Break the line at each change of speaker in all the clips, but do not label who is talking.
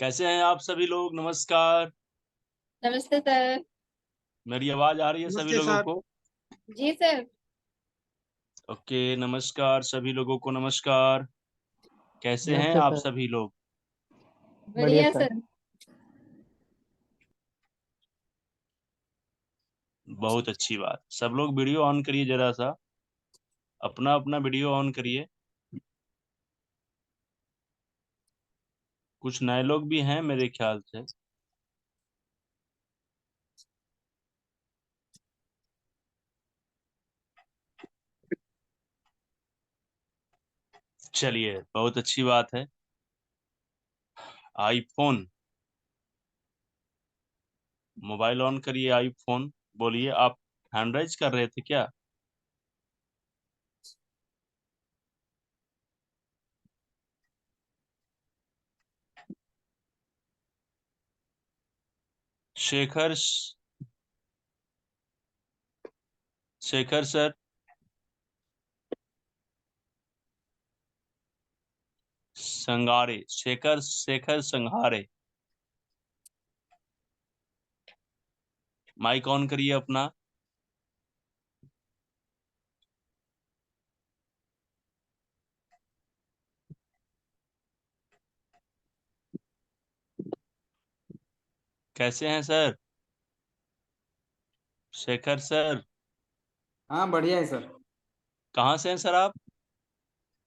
कैसे हैं आप सभी लोग? नमस्कार।
नमस्ते सर।
मेरी आवाज आ रही है सभी
नमस्ते
लोगों
सर।
को?
जी सर।
ओके, नमस्कार सभी लोगों को नमस्कार। कैसे हैं
नमस्ते
आप
सर।
सभी लोग?
बढ़िया
बढ़िया
सर।
सर।
बहुत अच्छी बात। सब लोग वीडियो ऑन करिए, जरा सा अपना अपना वीडियो ऑन करिए। कुछ नए लोग भी हैं मेरे ख्याल से। चलिए, बहुत अच्छी बात है। आईफोन, मोबाइल ऑन करिए। आईफोन, बोलिए। आप हैंड राइज कर रहे थे क्या? Shekhar Shekhar sir, Sangare, Shekhar Shekhar Sanghare. Mic on करिए अपना। कैसे हैं सर? शेखर सर,
हाँ, बढ़िया है सर।
कहाँ से हैं सर आप?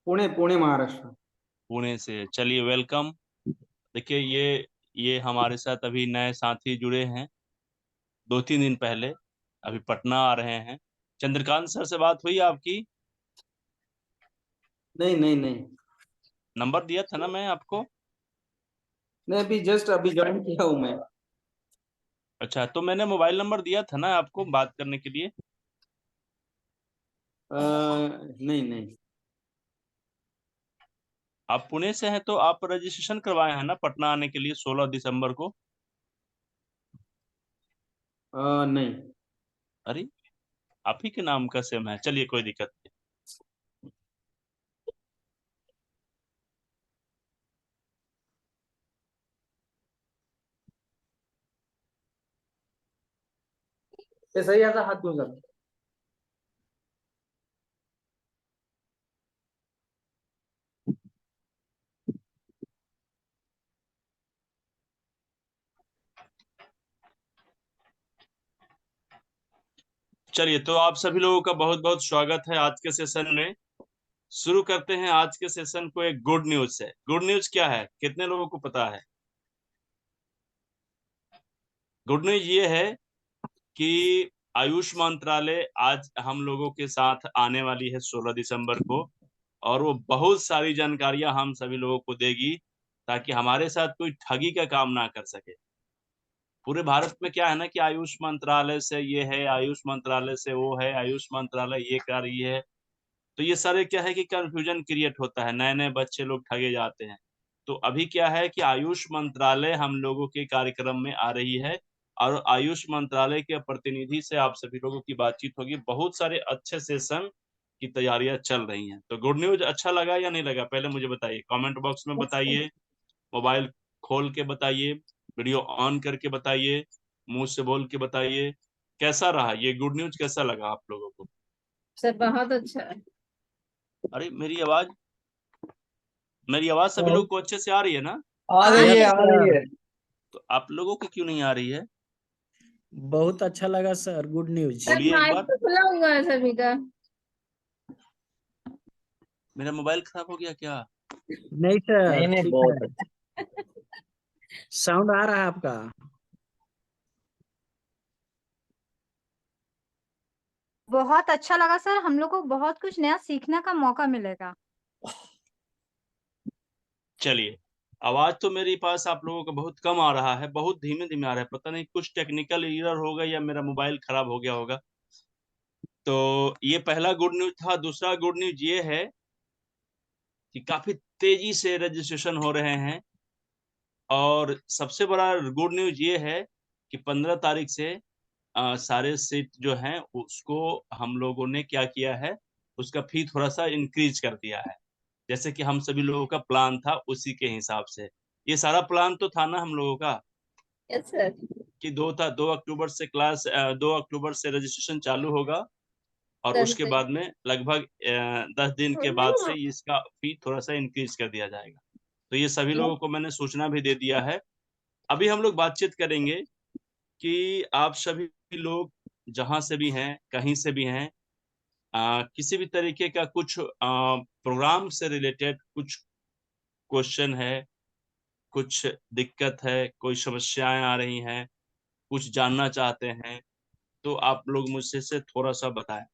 पुणे पुणे महाराष्ट्र।
पुणे से। चलिए, वेलकम। देखिए, ये हमारे साथ अभी नए साथी जुड़े हैं 2-3 दिन पहले। अभी पटना आ रहे हैं। चंद्रकांत सर से बात हुई आपकी?
नहीं नहीं नहीं।
नंबर दिया था ना मैं आपको?
नहीं, अभी ज्वाइन किया हूँ मैं।
अच्छा, तो मैंने मोबाइल नंबर दिया था ना आपको बात करने के लिए?
नहीं नहीं।
आप पुणे से हैं तो आप रजिस्ट्रेशन करवाए हैं ना पटना आने के लिए 16 दिसंबर को?
नहीं।
अरे, आप ही के नाम का सिम है। चलिए, कोई दिक्कत नहीं।
ये सही आता हाथ में सर।
चलिए, तो आप सभी लोगों का बहुत बहुत स्वागत है आज के सेशन में। शुरू करते हैं आज के सेशन को एक गुड न्यूज से। गुड न्यूज क्या है, कितने लोगों को पता है? गुड न्यूज ये है कि आयुष मंत्रालय आज हम लोगों के साथ आने वाली है 16 दिसंबर को। और वो बहुत सारी जानकारियां हम सभी लोगों को देगी, ताकि हमारे साथ कोई ठगी का काम ना कर सके। पूरे भारत में क्या है ना कि आयुष मंत्रालय से ये है, आयुष मंत्रालय से वो है, आयुष मंत्रालय ये कर रही है। तो ये सारे क्या है कि कंफ्यूजन क्रिएट होता है, नए नए बच्चे लोग ठगे जाते हैं। तो अभी क्या है कि आयुष मंत्रालय हम लोगों के कार्यक्रम में आ रही है। और आयुष मंत्रालय के प्रतिनिधि से आप सभी लोगों की बातचीत होगी। बहुत सारे अच्छे सेशन की तैयारियां चल रही हैं। तो गुड न्यूज अच्छा लगा या नहीं लगा, पहले मुझे बताइए, कमेंट बॉक्स में बताइए। मोबाइल खोल के बताइए, वीडियो ऑन करके बताइए, मुंह से बोल के बताइए। कैसा रहा ये गुड न्यूज, कैसा लगा आप लोगों को?
सर बहुत अच्छा है।
अरे, मेरी आवाज सभी लोग को अच्छे से आ रही है ना?
आ
आ
रही
रही
है
है
आ
सर।
रही है।
तो आप लोगों को क्यों नहीं आ रही है?
बहुत अच्छा लगा सर, गुड न्यूज।
सर
बोलिए एक
माइक
बार।
तो खुला हुआ है सभी का।
मेरा मोबाइल खराब हो गया क्या?
नहीं सर,
नहीं नहीं,
ठीक
बहुत
है।
अच्छा।
साउंड आ रहा है आपका।
बहुत अच्छा लगा सर, हम लोग को बहुत कुछ नया सीखने का मौका मिलेगा।
चलिए, आवाज तो मेरे पास आप लोगों का बहुत कम आ रहा है, बहुत धीमे धीमे आ रहा है। पता नहीं कुछ टेक्निकल एरर होगा या मेरा मोबाइल खराब हो गया होगा। तो ये पहला गुड न्यूज था। दूसरा गुड न्यूज ये है कि काफी तेजी से रजिस्ट्रेशन हो रहे हैं। और सबसे बड़ा गुड न्यूज ये है कि 15 तारीख से सारे सीट जो हैं उसको हम लोगों ने क्या किया है, उसका फी थोड़ा सा इंक्रीज कर दिया है। जैसे कि हम सभी लोगों का प्लान था उसी के हिसाब से। ये सारा प्लान तो था ना हम लोगों का
यस सर।
कि 2 अक्टूबर से 2 अक्टूबर से रजिस्ट्रेशन चालू होगा और
10
उसके
दिन।
बाद में लगभग 10 दिन के बाद से इसका फी थोड़ा सा इंक्रीज कर दिया जाएगा। तो ये सभी लोगों को मैंने सूचना भी दे दिया है। अभी हम लोग बातचीत करेंगे कि आप सभी लोग जहां से भी हैं, कहीं से भी हैं, किसी भी तरीके का कुछ प्रोग्राम से रिलेटेड कुछ क्वेश्चन है, कुछ दिक्कत है, कोई समस्याएं आ रही हैं, कुछ जानना चाहते हैं, तो आप लोग मुझसे से थोड़ा सा बताएं।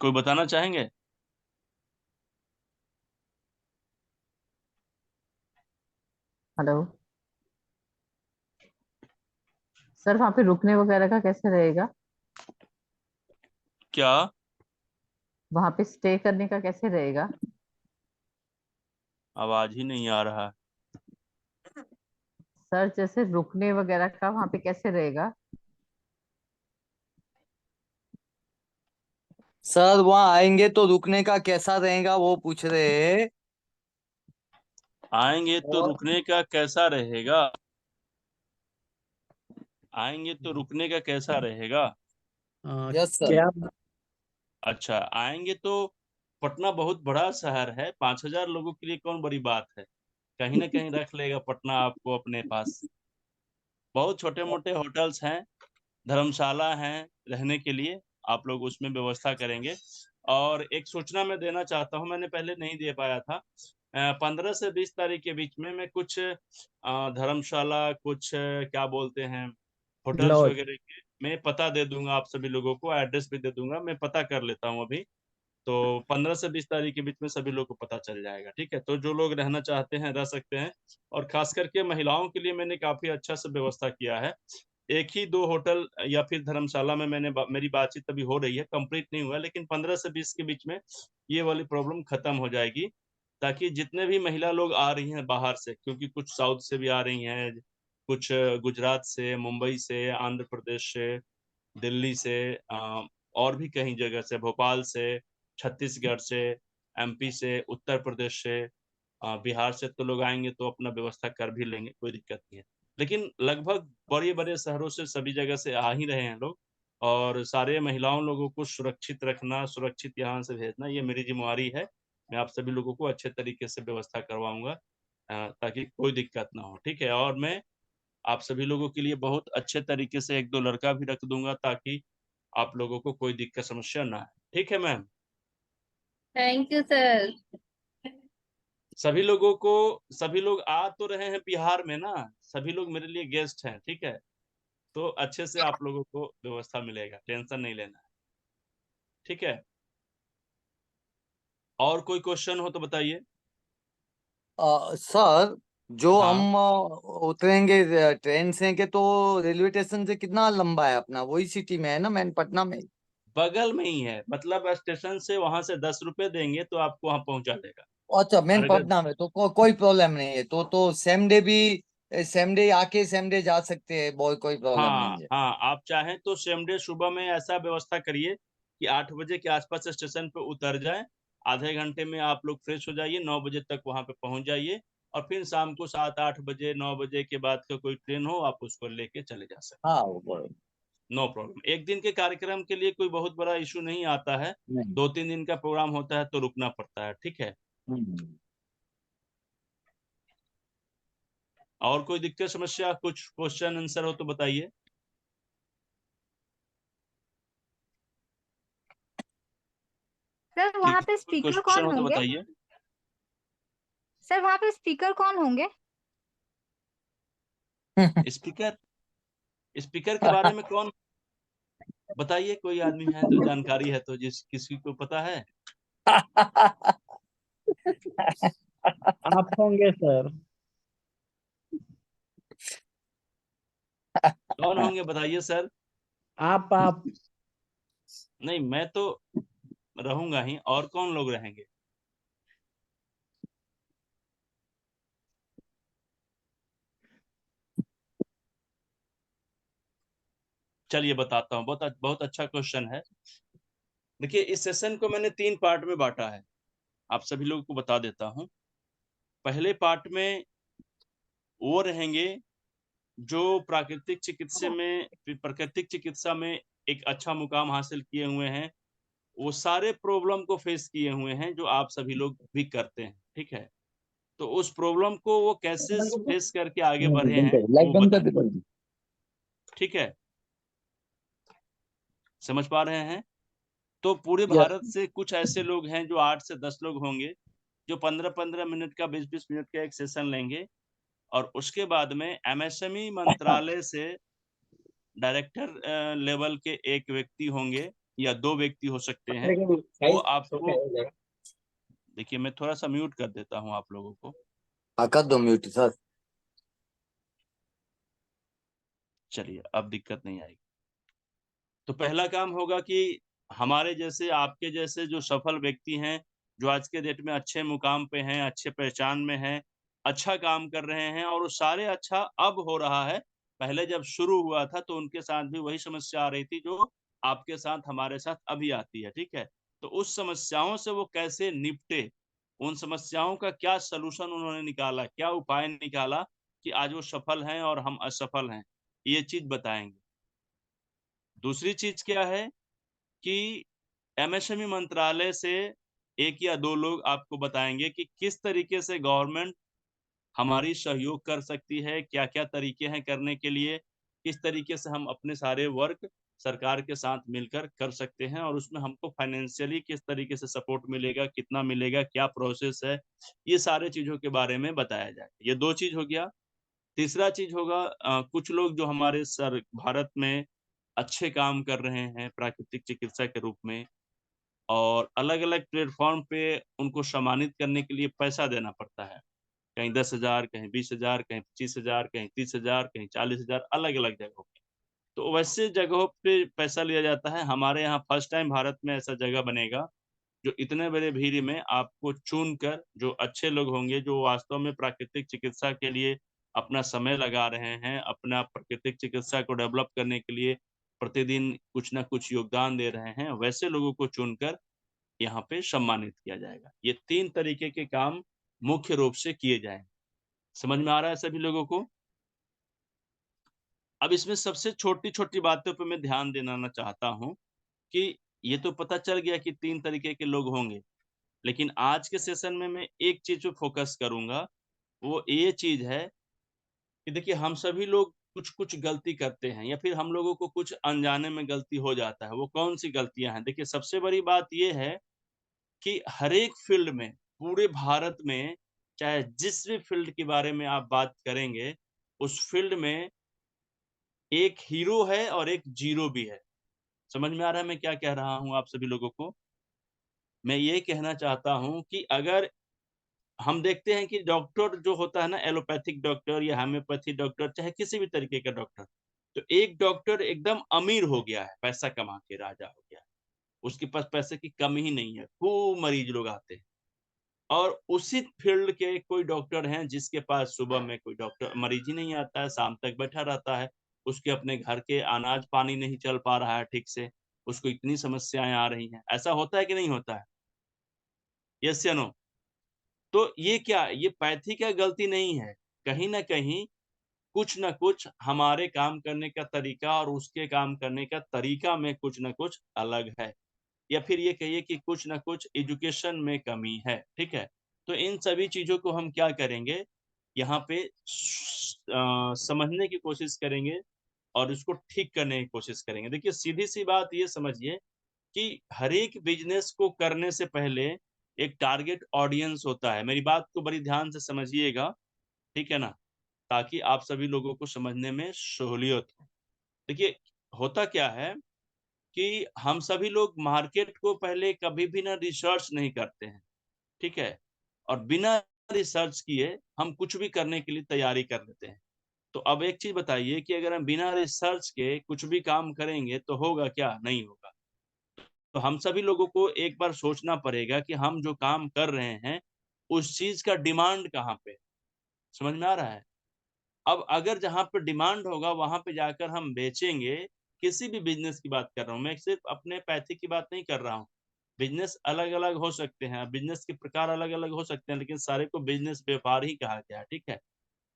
कोई बताना चाहेंगे?
हेलो सर, वहाँ पे रुकने वगैरह का कैसे रहेगा?
क्या?
वहाँ पे स्टे करने का कैसे रहेगा?
आवाज ही नहीं आ रहा।
सर जैसे रुकने वगैरह का वहाँ पे कैसे रहेगा?
सर वहाँ आएंगे तो रुकने का कैसा रहेगा वो पूछ रहे हैं।
आएंगे तो
और
रुकने का कैसा रहेगा? आएंगे तो रुकने का कैसा रहेगा?
Yes sir.
क्या?
अच्छा, आएंगे तो पटना बहुत बड़ा शहर है, 5,000 लोगों के लिए कौन बड़ी बात है। कहीं ना कहीं रख लेगा पटना आपको अपने पास। बहुत छोटे मोटे होटल्स हैं, धर्मशाला हैं रहने के लिए, आप लोग उसमें व्यवस्था करेंगे। और एक सूचना मैं देना चाहता हूं, मैंने पहले नहीं दे पाया था। 15 से 20 तारीख के बीच में मैं कुछ धर्मशाला, कुछ क्या बोलते हैं, होटल्स
लॉज।
वगैरह के मैं पता दे दूंगा, आप सभी लोगों को एड्रेस भी दे दूंगा, मैं पता कर लेता हूँ अभी। तो 15 से 20 तारीख के बीच में सभी लोग को पता चल जाएगा, ठीक है। तो जो लोग रहना चाहते हैं रह सकते हैं। और खास करके महिलाओं के लिए मैंने काफी अच्छा से व्यवस्था किया है। एक ही दो होटल या फिर धर्मशाला में मेरी बातचीत अभी हो रही है, कंप्लीट नहीं हुआ, लेकिन 15 से 20 के बीच में ये वाली प्रॉब्लम खत्म हो जाएगी। ताकि जितने भी महिला लोग आ रही हैं बाहर से, क्योंकि कुछ साउथ से भी आ रही हैं, कुछ गुजरात से, मुंबई से, आंध्र प्रदेश से, दिल्ली से, और भी कई जगह से, भोपाल से, छत्तीसगढ़ से, एमपी से, उत्तर प्रदेश से, बिहार से, तो लोग आएंगे तो अपना व्यवस्था कर भी लेंगे, कोई दिक्कत नहीं है। लेकिन लगभग बड़े बड़े शहरों से सभी जगह से आ ही रहे हैं लोग। और सारे महिलाओं लोगों को सुरक्षित रखना, सुरक्षित यहाँ से भेजना, ये मेरी जिम्मेवारी है। मैं आप सभी लोगों को अच्छे तरीके से व्यवस्था करवाऊंगा, ताकि कोई दिक्कत ना हो, ठीक है। और मैं आप सभी लोगों के लिए बहुत अच्छे तरीके से एक दो लड़का भी रख दूंगा, ताकि आप लोगों को कोई दिक्कत समस्या ना है, ठीक है मैम।
Thank you sir.
सभी लोगों को, सभी लोग आ तो रहे हैं बिहार में ना, सभी लोग मेरे लिए गेस्ट हैं, ठीक है। तो अच्छे से आप लोगों को व्यवस्था मिलेगा, टेंशन नहीं लेना है, ठीक है। और कोई क्वेश्चन हो तो बताइए।
सर जो
हाँ,
हम उतरेंगे ट्रेन से के तो रेलवे स्टेशन से कितना लंबा है अपना? वही सिटी में है ना, मैन पटना में?
बगल में ही है, मतलब स्टेशन से वहां से 10 रुपए देंगे तो आपको वहां पहुंचा देगा।
अच्छा,
और
मैन
अगर
पटना में तो कोई प्रॉब्लम नहीं है। तो सेम डे भी, सेम डे आके सेम डे जा सकते हैं, कोई प्रॉब्लम
हाँ
नहीं है।
हाँ, आप चाहें तो सेम डे सुबह में ऐसा व्यवस्था करिए कि 8 बजे के आसपास स्टेशन पे उतर जाए। आधे घंटे में आप लोग फ्रेश हो जाइए, 9 बजे तक वहां पे पहुंच जाइए। और फिर शाम को 7-8 बजे, 9 बजे के बाद का कोई ट्रेन हो, आप उसको लेके चले जा सकते
हाँ
हैं। नो प्रॉब्लम, एक दिन के कार्यक्रम के लिए कोई बहुत बड़ा इशू नहीं आता है।
नहीं।
2-3 दिन का प्रोग्राम होता है तो रुकना पड़ता है, ठीक है।
हम्म।
और कोई दिक्कत समस्या, कुछ क्वेश्चन आंसर हो तो बताइए।
सर वहाँ
किसी
पे
को कोई
स्पीकर
क्वेश्चन
कौन
हो तो
होंगे?
बताइए।
सर वहाँ पे स्पीकर कौन होंगे?
स्पीकर, स्पीकर के बारे में कौन, बताइए, कोई आदमी है तो, जानकारी है तो, जिस किसी को पता है।
आप होंगे सर।
कौन होंगे बताइए सर।
आप।
नहीं, मैं तो रहूंगा ही, और कौन लोग रहेंगे। चलिए बताता हूँ, बहुत बहुत अच्छा क्वेश्चन है। देखिए इस सेशन को मैंने 3 पार्ट में बांटा है, आप सभी लोगों को बता देता हूँ। पहले पार्ट में वो रहेंगे जो प्राकृतिक चिकित्सा में एक अच्छा मुकाम हासिल किए हुए हैं, वो सारे प्रॉब्लम को फेस किए हुए हैं जो आप सभी लोग भी करते हैं, ठीक है? तो उस प्रॉब्लम को वो कैसे फेस करके आगे बढ़े हैं वो बताएं, ठीक है? समझ पा रहे हैं? तो पूरे भारत से कुछ ऐसे लोग हैं जो 8 से 10 लोग होंगे, जो 15-15 मिनट का 20-20 मिनट का एक सेशन लेंगे और उसके बाद में एमएसएमई मंत्रालय से डायरेक्टर लेवल के एक व्यक्ति होंगे या 2 व्यक्ति हो सकते हैं, वो आपको देखिए मैं थोड़ा-सा म्यूट कर देता हूँ आप लोगों को।
कर दो म्यूट सर।
चलिए, अब दिक्कत नहीं आएगी। तो पहला काम होगा कि हमारे जैसे, आपके जैसे जो सफल व्यक्ति हैं, जो आज के डेट में अच्छे मुकाम पे हैं, अच्छे पहचान में हैं, अच्छा काम कर रहे हैं और वो सारे अच्छा अब हो रहा है। पहले जब शुरू हुआ था तो उनके साथ भी वही समस्या आ रही थी जो आपके साथ, हमारे साथ अभी आती है, ठीक है? तो उस समस्याओं से वो कैसे निपटे, उन समस्याओं का क्या सॉल्यूशन उन्होंने निकाला, क्या उपाय निकाला कि आज वो सफल हैं और हम असफल हैं, ये चीज़ बताएँगे। दूसरी चीज़ क्या है कि एमएसएमई मंत्रालय से 1 या 2 लोग आपको बताएँगे कि किस तरीके से गवर्नमेंट हमारी सहयोग कर सकती है, क्या-क्या तरीके हैं करने के लिए, किस तरीके से हम अपने सारे वर्क सरकार के साथ मिलकर कर सकते हैं और उसमें हमको फाइनेंशियली किस तरीके से सपोर्ट मिलेगा, कितना मिलेगा, क्या प्रोसेस है, ये सारे चीज़ों के बारे में बताया जाएगा। ये 2 चीज़ हो गया। तीसरा चीज़ होगा कुछ लोग जो हमारे भारत में अच्छे काम कर रहे हैं प्राकृतिक चिकित्सा के रूप में और अलग-अलग प्लेटफ़ॉर्म पे उनको सम्मानित करने के लिए पैसा देना पड़ता है। कहीं 10,000, कहीं 20,000, कहीं 25,000, कहीं 30,000, कहीं 40,000, अलग-अलग जगहों पे। तो वैसे जगहों पे पैसा लिया जाता है। हमारे यहाँ फर्स्ट टाइम भारत में ऐसा जगह बनेगा, जो इतने बड़े भीड़ में आपको चुनकर जो अच्छे लोग होंगे, जो वास्तव में प्राकृतिक चिकित्सा के लिए अपना समय लगा रहे हैं, अपना प्राकृतिक चिकित्सा को डेवलप करने के लिए प्रतिदिन कुछ न कुछ योगदान दे रहे हैं, वैसे लोगों को चुनकर यहाँ पे सम्मानित किया जाएगा। ये 3 तरीके के काम मुख्य रूप से किए जाएँगे। समझ में आ रहा है सभी लोगों को? अब इसमें सबसे छोटी-छोटी बातों पे मैं ध्यान देना चाहता हूँ कि ये तो पता चल गया कि 3 तरीके के लोग होंगे। लेकिन आज के सेशन में मैं एक चीज़ पे फ़ोकस करूँगा, वो ये चीज़ है कि देखिए हम सभी लोग कुछ-कुछ गलती करते हैं या फिर हम लोगों को कुछ अनजाने में गलती हो जाता है। वो कौन-सी गलतियाँ हैं? देखिए सबसे बड़ी बात ये है कि हर एक फ़ील्ड में, पूरे भारत में, चाहे जिस भी फ़ील्ड के बारे में आप बात करेंगे, उस फ़ील्ड में एक हीरो है और एक ज़ीरो भी है। समझ में आ रहा है मैं क्या कह रहा हूँ आप सभी लोगों को? मैं ये कहना चाहता हूँ कि अगर हम देखते हैं कि डॉक्टर जो होता है ना, एलोपैथिक डॉक्टर या होम्योपैथी डॉक्टर, चाहे किसी भी तरीके का डॉक्टर, तो एक डॉक्टर एकदम अमीर हो गया है, पैसा कमा के राजा हो गया है। उसके पास पैसे की कमी ही नहीं है, खूब मरीज लोग आते हैं। और उसी फील्ड के कोई डॉक्टर हैं जिसके पास सुबह में कोई डॉक्टर मरीज ही नहीं आता है, शाम तक बैठा रहता है। उसके अपने घर के अनाज-पानी नहीं चल पा रहा है ठीक से, उसको इतनी समस्याएँ आ रही हैं। ऐसा होता है कि नहीं होता है? येस या नो? तो ये क्या, ये पैथी का गलती नहीं है। कहीं न कहीं कुछ न कुछ हमारे काम करने का तरीका और उसके काम करने का तरीका में कुछ न कुछ अलग है। या फिर ये कहिए कि कुछ न कुछ एजुकेशन में कमी है, ठीक है? तो इन सभी चीज़ों को हम क्या करेंगे, यहाँ पे समझने की कोशिश करेंगे और इसको ठीक करने की कोशिश करेंगे। देखिए सीधी-सी बात ये समझिए कि हर एक बिज़नेस को करने से पहले एक टारगेट ऑडियंस होता है। मेरी बात को बड़ी ध्यान से समझिएगा, ठीक है ना? ताकि आप सभी लोगों को समझने में सहूलियत हो। देखिए, होता क्या है कि हम सभी लोग मार्केट को पहले कभी भी ना रिसर्च नहीं करते हैं, ठीक है? और बिना रिसर्च किए हम कुछ भी करने के लिए तैयारी कर लेते हैं। तो अब एक चीज़ बताइए कि अगर हम बिना रिसर्च के कुछ भी काम करेंगे तो होगा क्या? नहीं होगा। तो हम सभी लोगों को एक बार सोचना पड़ेगा कि हम जो काम कर रहे हैं, उस चीज़ का डिमांड कहाँ पे है? समझ में आ रहा है? अब अगर जहाँ पे डिमांड होगा वहाँ पे जाकर हम बेचेंगे, किसी भी बिजनेस की बात कर रहा हूँ, मैं सिर्फ अपने पैथी की बात नहीं कर रहा हूँ। बिजनेस अलग अलग हो सकते हैं, बिजनेस के प्रकार अलग अलग हो सकते हैं, लेकिन सारे को बिजनेस व्यापार ही कहा गया है, ठीक है।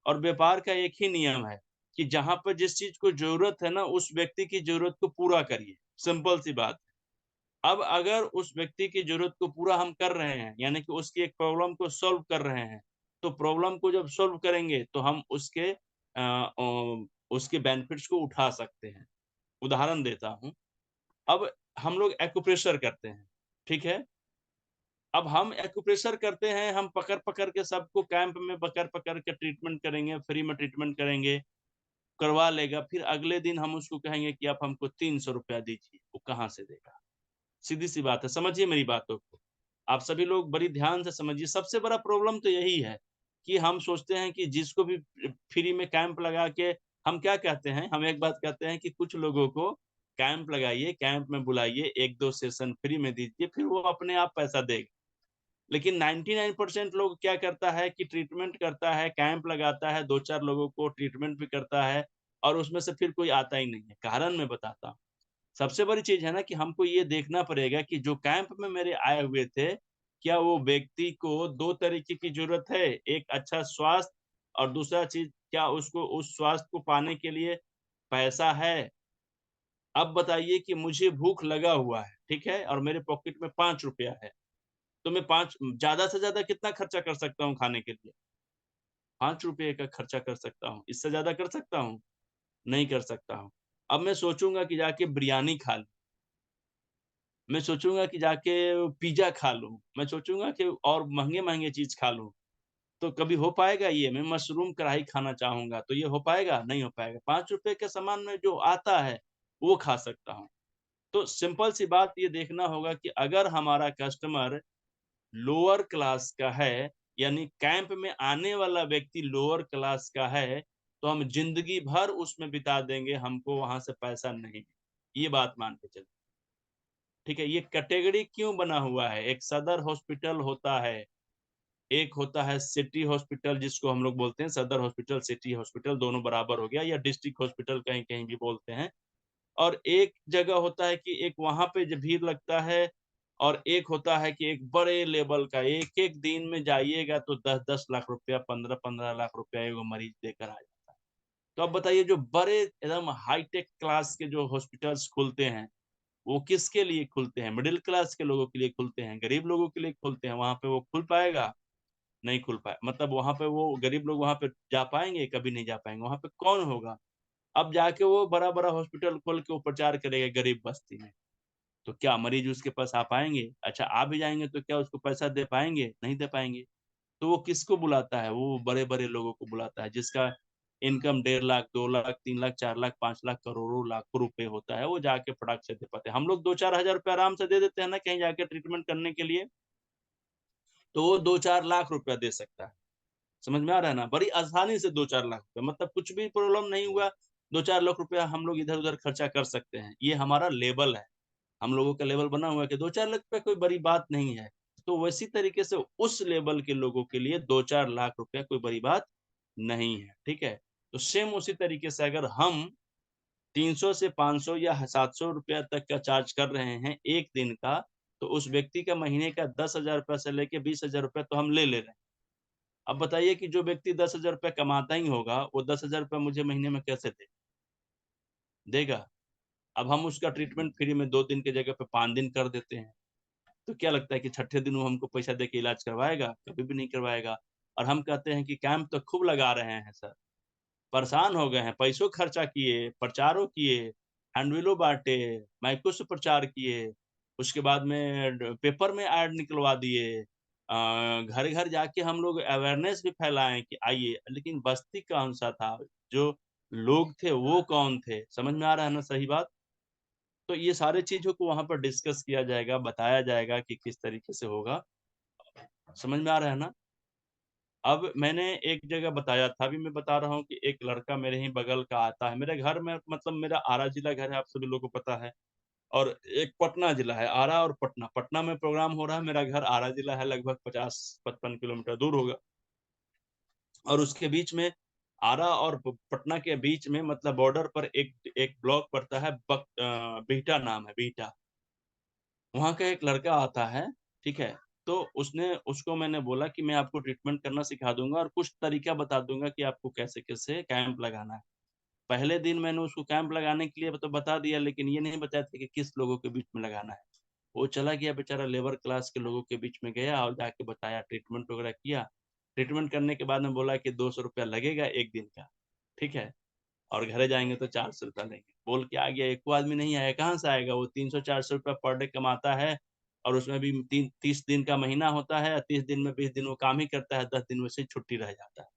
और व्यापार का एक ही नियम है कि जहां पर जिस चीज को जरूरत है ना, उस व्यक्ति की जरूरत को पूरा करिए, सिंपल सी बात है। अब अगर उस व्यक्ति की जरूरत को पूरा हम कर रहे हैं, यानी कि उसकी एक प्रॉब्लम को सॉल्व कर रहे हैं, तो प्रॉब्लम को जब सॉल्व करेंगे तो हम उसके बेनिफिट्स को उठा सकते हैं। उदाहरण देता हूं, अब हम लोग एक्यूप्रेशर करते हैं, ठीक है। अब हम एक्यूप्रेशर करते हैं, हम पकड़ पकड़ के सबको कैंप में पकड़ पकड़ के ट्रीटमेंट करेंगे, फ्री में ट्रीटमेंट करेंगे, करवा लेगा, फिर अगले दिन हम उसको कहेंगे कि आप हमको 300 रुपया दीजिए, वो कहाँ से देगा? सीधी सी बात है, समझिए मेरी बातों को। आप सभी लोग बड़ी ध्यान से समझिए। सबसे बड़ा प्रॉब्लम तो यही है कि हम सोचते हैं कि जिसको भी फ्री में कैंप लगा के, हम क्या कहते हैं, हम एक बात कहते हैं कि कुछ लोगों को कैंप लगाइए, कैंप में बुलाइए, 1-2 सेशन फ्री में दीजिए, फिर वो अपने आप पैसा देगा। लेकिन 99% लोग क्या करता है कि ट्रीटमेंट करता है, कैंप लगाता है, 2-4 लोगों को ट्रीटमेंट भी करता है, और उसमें से फिर कोई आता ही नहीं है। कारण मैं बताता हूँ। सबसे बड़ी चीज है ना कि हमको ये देखना पड़ेगा कि जो कैंप में मेरे आए हुए थे, क्या वो व्यक्ति को 2 तरीके की जरूरत है, एक अच्छा स्वास्थ्य, और दूसरा चीज क्या उसको उस स्वास्थ्य को पाने के लिए पैसा है। अब बताइए कि मुझे भूख लगा हुआ है, ठीक है, और मेरे पॉकेट में 5 रुपया है, तो मैं 5 ज्यादा से ज्यादा कितना खर्चा कर सकता हूँ खाने के लिए? 5 रुपये का खर्चा कर सकता हूँ, इससे ज्यादा कर सकता हूँ? नहीं कर सकता हूँ। अब मैं सोचूंगा कि जाके बिरयानी खा लूं, मैं सोचूंगा कि जाके पिज्जा खा लूं, मैं सोचूंगा कि और महंगे महंगे चीज खा लूं, तो कभी हो पाएगा ये? मैं मशरूम कढ़ाई खाना चाहूंगा तो ये हो पाएगा? नहीं हो पाएगा। 5 रुपए के सामान में जो आता है वो खा सकता हूँ। तो सिंपल सी बात ये देखना होगा कि अगर हमारा कस्टमर लोअर क्लास का है, यानी कैंप में आने वाला व्यक्ति लोअर क्लास का है, तो हम जिंदगी भर उसमें बिता देंगे, हमको वहां से पैसा नहीं। ये बात मान के चलिए, ठीक है। ये कैटेगरी क्यों बना हुआ है? एक सदर हॉस्पिटल होता है, एक होता है सिटी हॉस्पिटल, जिसको हम लोग बोलते हैं सदर हॉस्पिटल, सिटी हॉस्पिटल दोनों बराबर हो गया, या डिस्ट्रिक्ट हॉस्पिटल कहीं कहीं भी बोलते हैं। और एक जगह होता है कि एक वहां पे जो भीड़ लगता है, और एक होता है कि एक बड़े लेवल का, एक एक दिन में जाइएगा तो 10-10 लाख रुपया, 15-15 लाख रुपया एगो मरीज देकर आ जाता है। तो अब बताइए, जो बड़े एकदम हाईटेक क्लास के जो हॉस्पिटल्स खुलते हैं, वो किसके लिए खुलते हैं? मिडिल क्लास के लोगों के लिए खुलते हैं, गरीब लोगों के लिए खुलते हैं। वहां पे वो खुल पाएगा? नहीं खुल पाए, मतलब वहां पे वो गरीब लोग वहां पे जा पाएंगे? कभी नहीं जा पाएंगे। वहां पे कौन होगा? अब जाके वो बड़ा बड़ा हॉस्पिटल खोल के वो प्रचार करेगा गरीब बस्ती में, तो क्या मरीज उसके पास आ पाएंगे? अच्छा, आ भी जाएंगे तो क्या उसको पैसा दे पाएंगे? नहीं दे पाएंगे। तो वो किसको बुलाता है? वो बड़े बड़े लोगों को बुलाता है, जिसका इनकम 1.5 लाख, 2 लाख, 3 लाख, 4 लाख, 5 लाख, करोड़ों लाखों रुपए होता है। वो जाके फटाक से दे पाते हैं। हम लोग 2-4 हजार रुपये आराम से दे देते हैं ना कहीं जाके ट्रीटमेंट करने के लिए, तो वो 2-4 लाख रुपया दे सकता है। समझ में आ रहा है ना? बड़ी आसानी से 2-4 लाख रुपया, मतलब कुछ भी प्रॉब्लम नहीं हुआ, 2-4 लाख रुपया हम लोग इधर उधर खर्चा कर सकते हैं। ये हमारा लेवल है, हम लोगों का लेवल बना हुआ है कि 2-4 लाख रुपया कोई बड़ी बात नहीं है। तो वैसी तरीके से उस लेवल के लोगों के लिए 2-4 लाख रुपया कोई बड़ी बात नहीं है, ठीक है। तो सेम उसी तरीके से अगर हम 300 से 500 या 700 रुपया तक का चार्ज कर रहे हैं एक दिन का, तो उस व्यक्ति का महीने का 10,000 रुपया से लेके 20,000 रुपया तो हम ले ले रहे हैं। अब बताइए कि जो व्यक्ति 10,000 रुपया कमाता ही होगा, वो 10,000 रुपया मुझे महीने में कैसे देगा? अब हम उसका ट्रीटमेंट फ्री में 2 दिन की जगह पे 5 दिन कर देते हैं, तो क्या लगता है कि छठे दिन वो हमको पैसा दे के इलाज करवाएगा? कभी भी नहीं करवाएगा। और हम कहते हैं कि कैंप तो खूब लगा रहे हैं सर, परेशान हो गए हैं, पैसों खर्चा किए, प्रचारों किए, हैंडबिलो बांटे, माइकों से प्रचार किए, उसके बाद में पेपर में ऐड निकलवा दिए, घर घर जाके हम लोग अवेयरनेस भी फैलाएं कि आइए, लेकिन बस्ती कौन सा था? जो लोग थे वो कौन थे? समझ में आ रहा है ना सही बात? तो ये सारे चीजों को वहां पर डिस्कस किया जाएगा, बताया जाएगा कि किस तरीके से होगा। समझ में आ रहा है ना? अब मैंने एक जगह बताया था, अभी मैं बता रहा हूँ कि एक लड़का मेरे ही बगल का आता है मेरे घर में, मतलब मेरा आरा जिला घर है, आप सभी लोगों को पता है, और एक पटना जिला है, आरा और पटना। पटना में प्रोग्राम हो रहा है, मेरा घर आरा जिला है, लगभग 50-55 किलोमीटर दूर होगा, और उसके बीच में आरा और पटना के बीच में, मतलब बॉर्डर पर एक ब्लॉक पड़ता है, बिहटा नाम है, बिहटा। वहां का एक लड़का आता है, ठीक है। तो उसको मैंने बोला कि मैं आपको ट्रीटमेंट करना सिखा दूंगा और कुछ तरीका बता दूंगा कि आपको कैसे कैसे कैंप लगाना है। पहले दिन मैंने उसको कैंप लगाने के लिए तो बता दिया, लेकिन ये नहीं बताया था कि किस लोगों के बीच में लगाना है। वो चला गया बेचारा, लेबर क्लास के लोगों के बीच में गया और जाके बताया, ट्रीटमेंट वगैरह किया। ट्रीटमेंट करने के बाद में बोला कि 200 रुपया लगेगा एक दिन का, ठीक है, और घरे जाएंगे तो 400 रुपया लेंगे। बोल के आ गया, एक को आदमी नहीं आया, कहाँ से आएगा? वो 300-400 रुपया पर डे कमाता है, और उसमें भी 30 दिन का महीना होता है, 30 दिन में 20 दिन वो काम ही करता है, 10 दिन वैसे ही छुट्टी रह जाता है,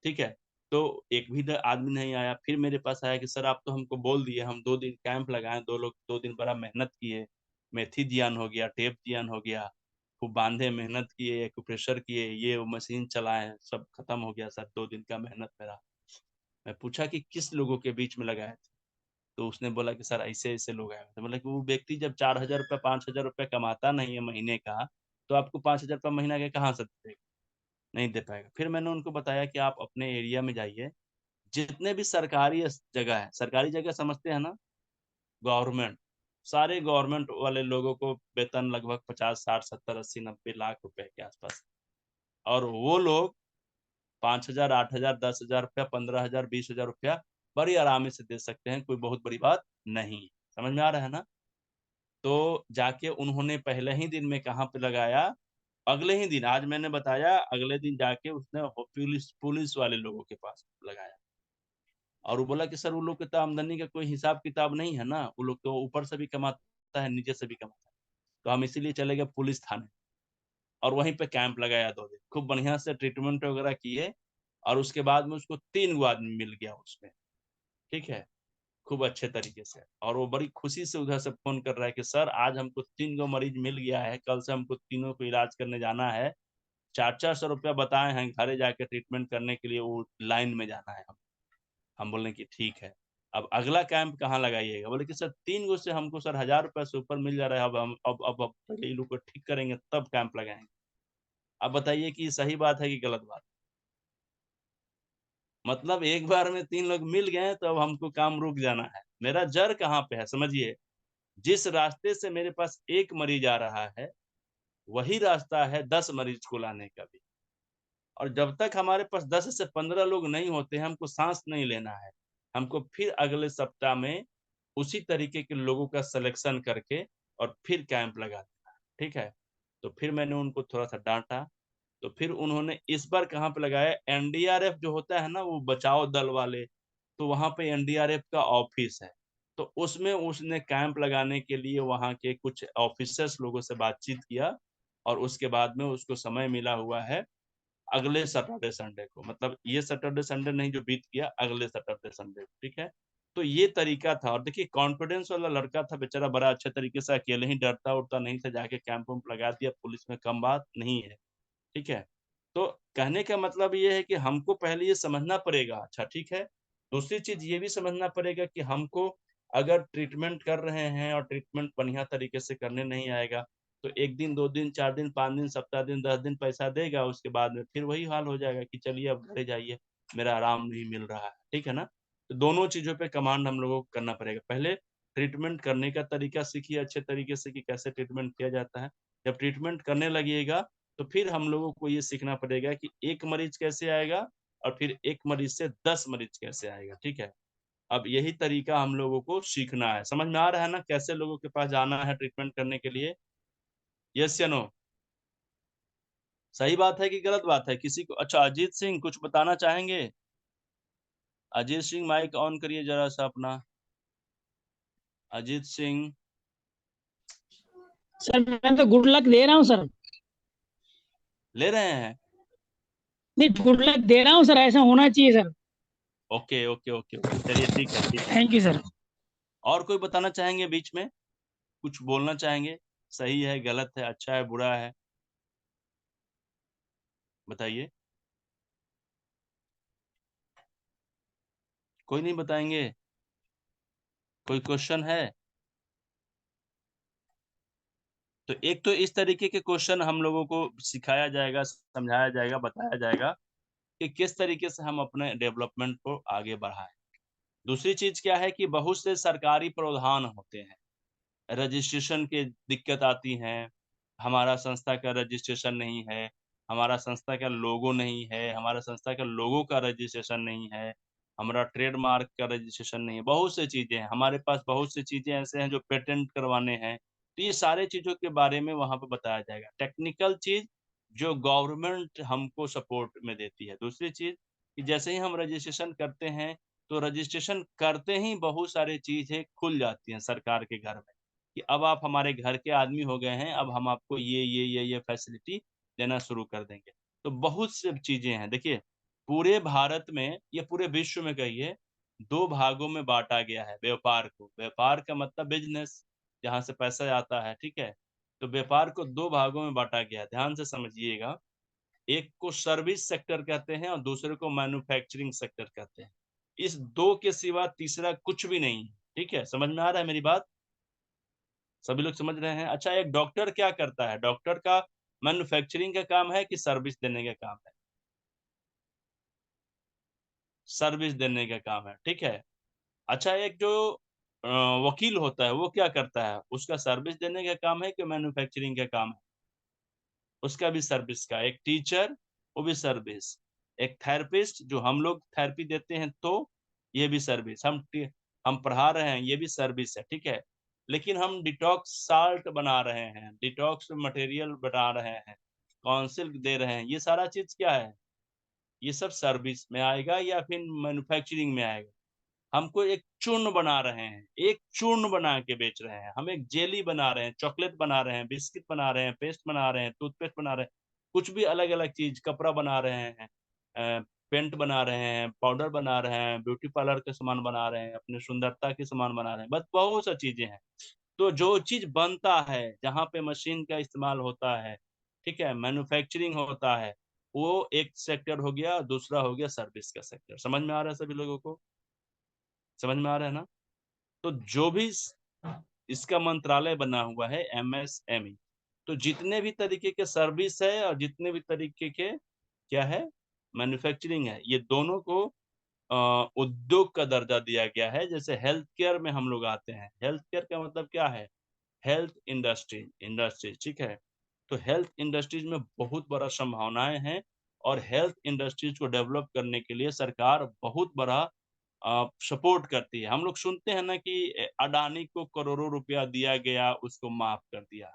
ठीक है। तो एक भी आदमी नहीं आया। फिर मेरे पास आया कि सर आप तो हमको बोल दिए, हम 2 दिन कैंप लगाए, 2 दिन बड़ा मेहनत किए, मेथी जियान हो गया, टेप जियान हो गया, खूब बांधे, मेहनत किए, एक्यूप्रेशर किए, ये वो मशीन चलाए, सब खत्म हो गया सर 2 दिन का मेहनत मेरा। मैं पूछा कि किस लोगों के बीच में लगाए थे? तो उसने बोला कि सर ऐसे ऐसे लोग आए थे। बोला कि वो व्यक्ति जब 4,000 रुपया 5,000 रुपया कमाता नहीं है महीने का, तो आपको 5,000 रुपया महीना के कहाँ से देगा? नहीं दे पाएगा। फिर मैंने उनको बताया कि आप अपने एरिया में जाइए, जितने भी सरकारी जगह है, सरकारी जगह समझते हैं ना, गवर्नमेंट, सारे गवर्नमेंट वाले लोगों को वेतन लगभग 50, 60, 70, 80, 90 लाख रुपए के आसपास, और वो लोग 5,000, 8,000, 10,000 रुपया, 15,000, 20,000 रुपया बड़ी आराम से दे सकते हैं, कोई बहुत बड़ी बात नहीं। समझ में आ रहा है ना? तो जाके उन्होंने पहले ही दिन में कहाँ पे लगाया, अगले ही दिन, आज मैंने बताया, अगले दिन जाके उसने पुलिस वाले लोगों के पास लगाया। और वो बोला कि सर वो लोग की तो आमदनी का कोई हिसाब किताब नहीं है ना, वो लोग तो ऊपर से भी कमाता है, नीचे से भी कमाता है, तो हम इसीलिए चले गए पुलिस थाने, और वहीं पे कैंप लगाया 2 दिन, खूब बढ़िया से ट्रीटमेंट वगैरह किए, और उसके बाद में उसको 3 गो आदमी मिल गया उसमें, ठीक है, खूब अच्छे तरीके से। और वो बड़ी खुशी से उधर से फोन कर रहा है कि सर आज हमको 3 गो मरीज मिल गया है, कल से हमको तीनों को इलाज करने जाना है, 400-400 रुपया बताए हैं, घरे जाके ट्रीटमेंट करने के लिए वो लाइन में जाना है। हम बोले कि ठीक है, अब अगला कैंप कहाँ लगाइएगा? बोले कि सर 3 गो से हमको सर 1,000 रुपया से ऊपर मिल जा रहा है, अब हम अब पहले इन लोग को ठीक करेंगे तब कैंप लगाएंगे। अब बताइए कि सही बात है कि गलत बात? मतलब एक बार में 3 लोग मिल गए तो अब हमको काम रुक जाना है। मेरा जड़ कहाँ पे है समझिए, जिस रास्ते से मेरे पास 1 मरीज आ रहा है, वही रास्ता है 10 मरीज को लाने का भी। और जब तक हमारे पास 10 से 15 लोग नहीं होते, हमको सांस नहीं लेना है। हमको फिर अगले सप्ताह में उसी तरीके के लोगों का सिलेक्शन करके और फिर कैंप लगा देना है, ठीक है। तो फिर मैंने उनको थोड़ा सा डांटा, तो फिर उन्होंने इस बार कहाँ पे लगाया, एनडीआरएफ जो होता है ना, वो बचाव दल वाले, तो वहां पे एनडीआरएफ का ऑफिस है, तो उसमें उसने कैंप लगाने के लिए वहां के कुछ ऑफिसर्स लोगों से बातचीत किया, और उसके बाद में उसको समय मिला हुआ है अगले सैटरडे संडे को, मतलब ये सैटरडे संडे नहीं जो बीत गया, अगले सैटरडे संडे, ठीक है। तो ये तरीका था, और देखिए कॉन्फिडेंस वाला लड़का था बेचारा, बड़ा अच्छे तरीके से, अकेले ही डरता उड़ता नहीं था, जाके कैंप वैम्प लगा दिया, पुलिस में कम बात नहीं है, ठीक है। तो कहने का मतलब ये है कि हमको पहले ये समझना पड़ेगा, अच्छा ठीक है। दूसरी चीज ये भी समझना पड़ेगा कि हमको अगर ट्रीटमेंट कर रहे हैं और ट्रीटमेंट बढ़िया तरीके से करने नहीं आएगा, तो 1 दिन 2 दिन 4 दिन 5 दिन सप्ताह दिन 10 दिन पैसा देगा, उसके बाद में फिर वही हाल हो जाएगा कि चलिए अब घरे जाइए, मेरा आराम नहीं मिल रहा है, ठीक है ना। तो दोनों चीजों पे कमांड हम लोगों को करना पड़ेगा। पहले ट्रीटमेंट करने का तरीका सीखिए अच्छे तरीके से कि कैसे ट्रीटमेंट किया जाता है। जब ट्रीटमेंट करने लगिएगा, तो फिर हम लोगों को ये सीखना पड़ेगा कि 1 मरीज कैसे आएगा, और फिर 1 मरीज से 10 मरीज कैसे आएगा, ठीक है। अब यही तरीका हम लोगों को सीखना है। समझ में आ रहा है ना, कैसे लोगों के पास जाना है ट्रीटमेंट करने के लिए? यस या नो? सही बात है कि गलत बात है? किसी को, अच्छा अजीत सिंह कुछ बताना चाहेंगे? अजीत सिंह माइक ऑन करिए जरा सा अपना। अजीत सिंह,
सर मैं तो गुड लक दे रहा हूँ सर।
ले रहे हैं?
नहीं, गुड लक दे रहा हूँ सर, ऐसा होना चाहिए sir.
Okay okay okay okay, चलिए ठीक है ठीक है।
Thank you sir.
और कोई बताना चाहेंगे बीच में, कुछ बोलना चाहेंगे? सही है, गलत है, अच्छा है, बुरा है, बताइए। कोई नहीं बताएंगे? कोई क्वेश्चन है? तो एक तो इस तरीके के क्वेश्चन हम लोगों को सिखाया जाएगा, समझाया जाएगा, बताया जाएगा। कि किस तरीके से हम अपने डेवलपमेंट को आगे बढ़ाएं। दूसरी चीज क्या है कि बहुत से सरकारी प्रावधान होते हैं, रजिस्ट्रेशन की दिक्कत आती है, हमारा संस्था का रजिस्ट्रेशन नहीं है, हमारा संस्था का लोगो नहीं है, हमारा संस्था का लोगो का रजिस्ट्रेशन नहीं है, हमारा ट्रेडमार्क का रजिस्ट्रेशन नहीं है, बहुत सी चीज़ें हैं। हमारे पास बहुत सी चीज़ें ऐसे हैं जो पेटेंट करवाने हैं, तो ये सारे चीज़ों के बारे में वहाँ पे बताया जाएगा। टेक्निकल चीज़ जो गवर्नमेंट हमको सपोर्ट में देती है। दूसरी चीज़ कि जैसे ही हम रजिस्ट्रेशन करते हैं, तो रजिस्ट्रेशन करते ही बहुत सारी चीज़ें खुल जाती हैं सरकार के घर में, कि अब आप हमारे घर के आदमी हो गए हैं, अब हम आपको ये फैसिलिटी देना शुरू कर देंगे। तो बहुत सी चीज़ें हैं। देखिए, पूरे भारत में या पूरे विश्व में कहिए 2 भागों में बाँटा गया है व्यापार को। व्यापार का मतलब बिज़नेस, जहाँ से पैसा आता है, ठीक है? तो व्यापार को 2 भागों में बाँटा गया है, ध्यान से समझिएगा। एक को सर्विस सेक्टर कहते हैं और दूसरे को मैन्युफैक्चरिंग सेक्टर कहते हैं। इस 2 के सिवा तीसरा कुछ भी नहीं है, ठीक है? समझ में आ रहा है मेरी बात? सभी लोग समझ रहे हैं? अच्छा, एक डॉक्टर क्या करता है? डॉक्टर का मैन्युफैक्चरिंग का काम है कि सर्विस देने का काम है? सर्विस देने का काम है, ठीक है? अच्छा, एक जो अ, वकील होता है वो क्या करता है? उसका सर्विस देने का काम है कि मैन्युफैक्चरिंग का काम है? उसका भी सर्विस का। एक टीचर, वो भी सर्विस। एक थेरेपिस्ट जो हम लोग थेरेपी देते हैं तो ये भी सर्विस। हम पढ़ा रहे हैं, ये भी सर्विस है, ठीक है? लेकिन हम डिटॉक्स साल्ट बना रहे हैं, डिटॉक्स मटेरियल बना रहे हैं, काउंसिल दे रहे हैं, ये सारा चीज़ क्या है? ये सब सर्विस में आएगा या फिर मैन्युफैक्चरिंग में आएगा? हमको एक चूर्ण बना रहे हैं, एक चूर्ण बना के बेच रहे हैं, हम एक जेली बना रहे हैं, चॉकलेट बना रहे हैं, बिस्किट बना रहे हैं, पेस्ट बना रहे हैं, टूथपेस्ट बना रहे हैं, कुछ भी अलग-अलग चीज़, कपड़ा बना रहे हैं, पेंट बना रहे हैं, पाउडर बना रहे हैं, ब्यूटी पार्लर के सामान बना रहे हैं, अपनी सुंदरता के सामान बना रहे हैं, बस बहुत सा चीज़ें हैं। तो जो चीज़ बनता है, जहाँ पे मशीन का इस्तेमाल होता है, ठीक है? मैन्युफैक्चरिंग होता है, वो एक सेक्टर हो गया, दूसरा हो गया सर्विस का सेक्टर। समझ में आ रहा है सभी लोगों को? समझ में आ रहा है ना? तो जो भी इसका मंत्रालय बना हुआ है एमएसएमई, तो जितने भी तरीके के सर्विस है और जितने भी तरीके के क्या है मैन्युफैक्चरिंग है, ये दोनों को उद्योग का दर्जा दिया गया है। जैसे हेल्थ केयर में हम लोग आते हैं, हेल्थ केयर का मतलब क्या है? हेल्थ इंडस्ट्रीज, ठीक है? तो हेल्थ इंडस्ट्रीज में बहुत बड़ा संभावनाएं हैं और हेल्थ इंडस्ट्रीज को डेवलप करने के लिए सरकार बहुत बड़ा सपोर्ट करती है। हम लोग सुनते हैं ना कि अडानी को करोड़ों रुपया दिया गया, उसको माफ कर दिया।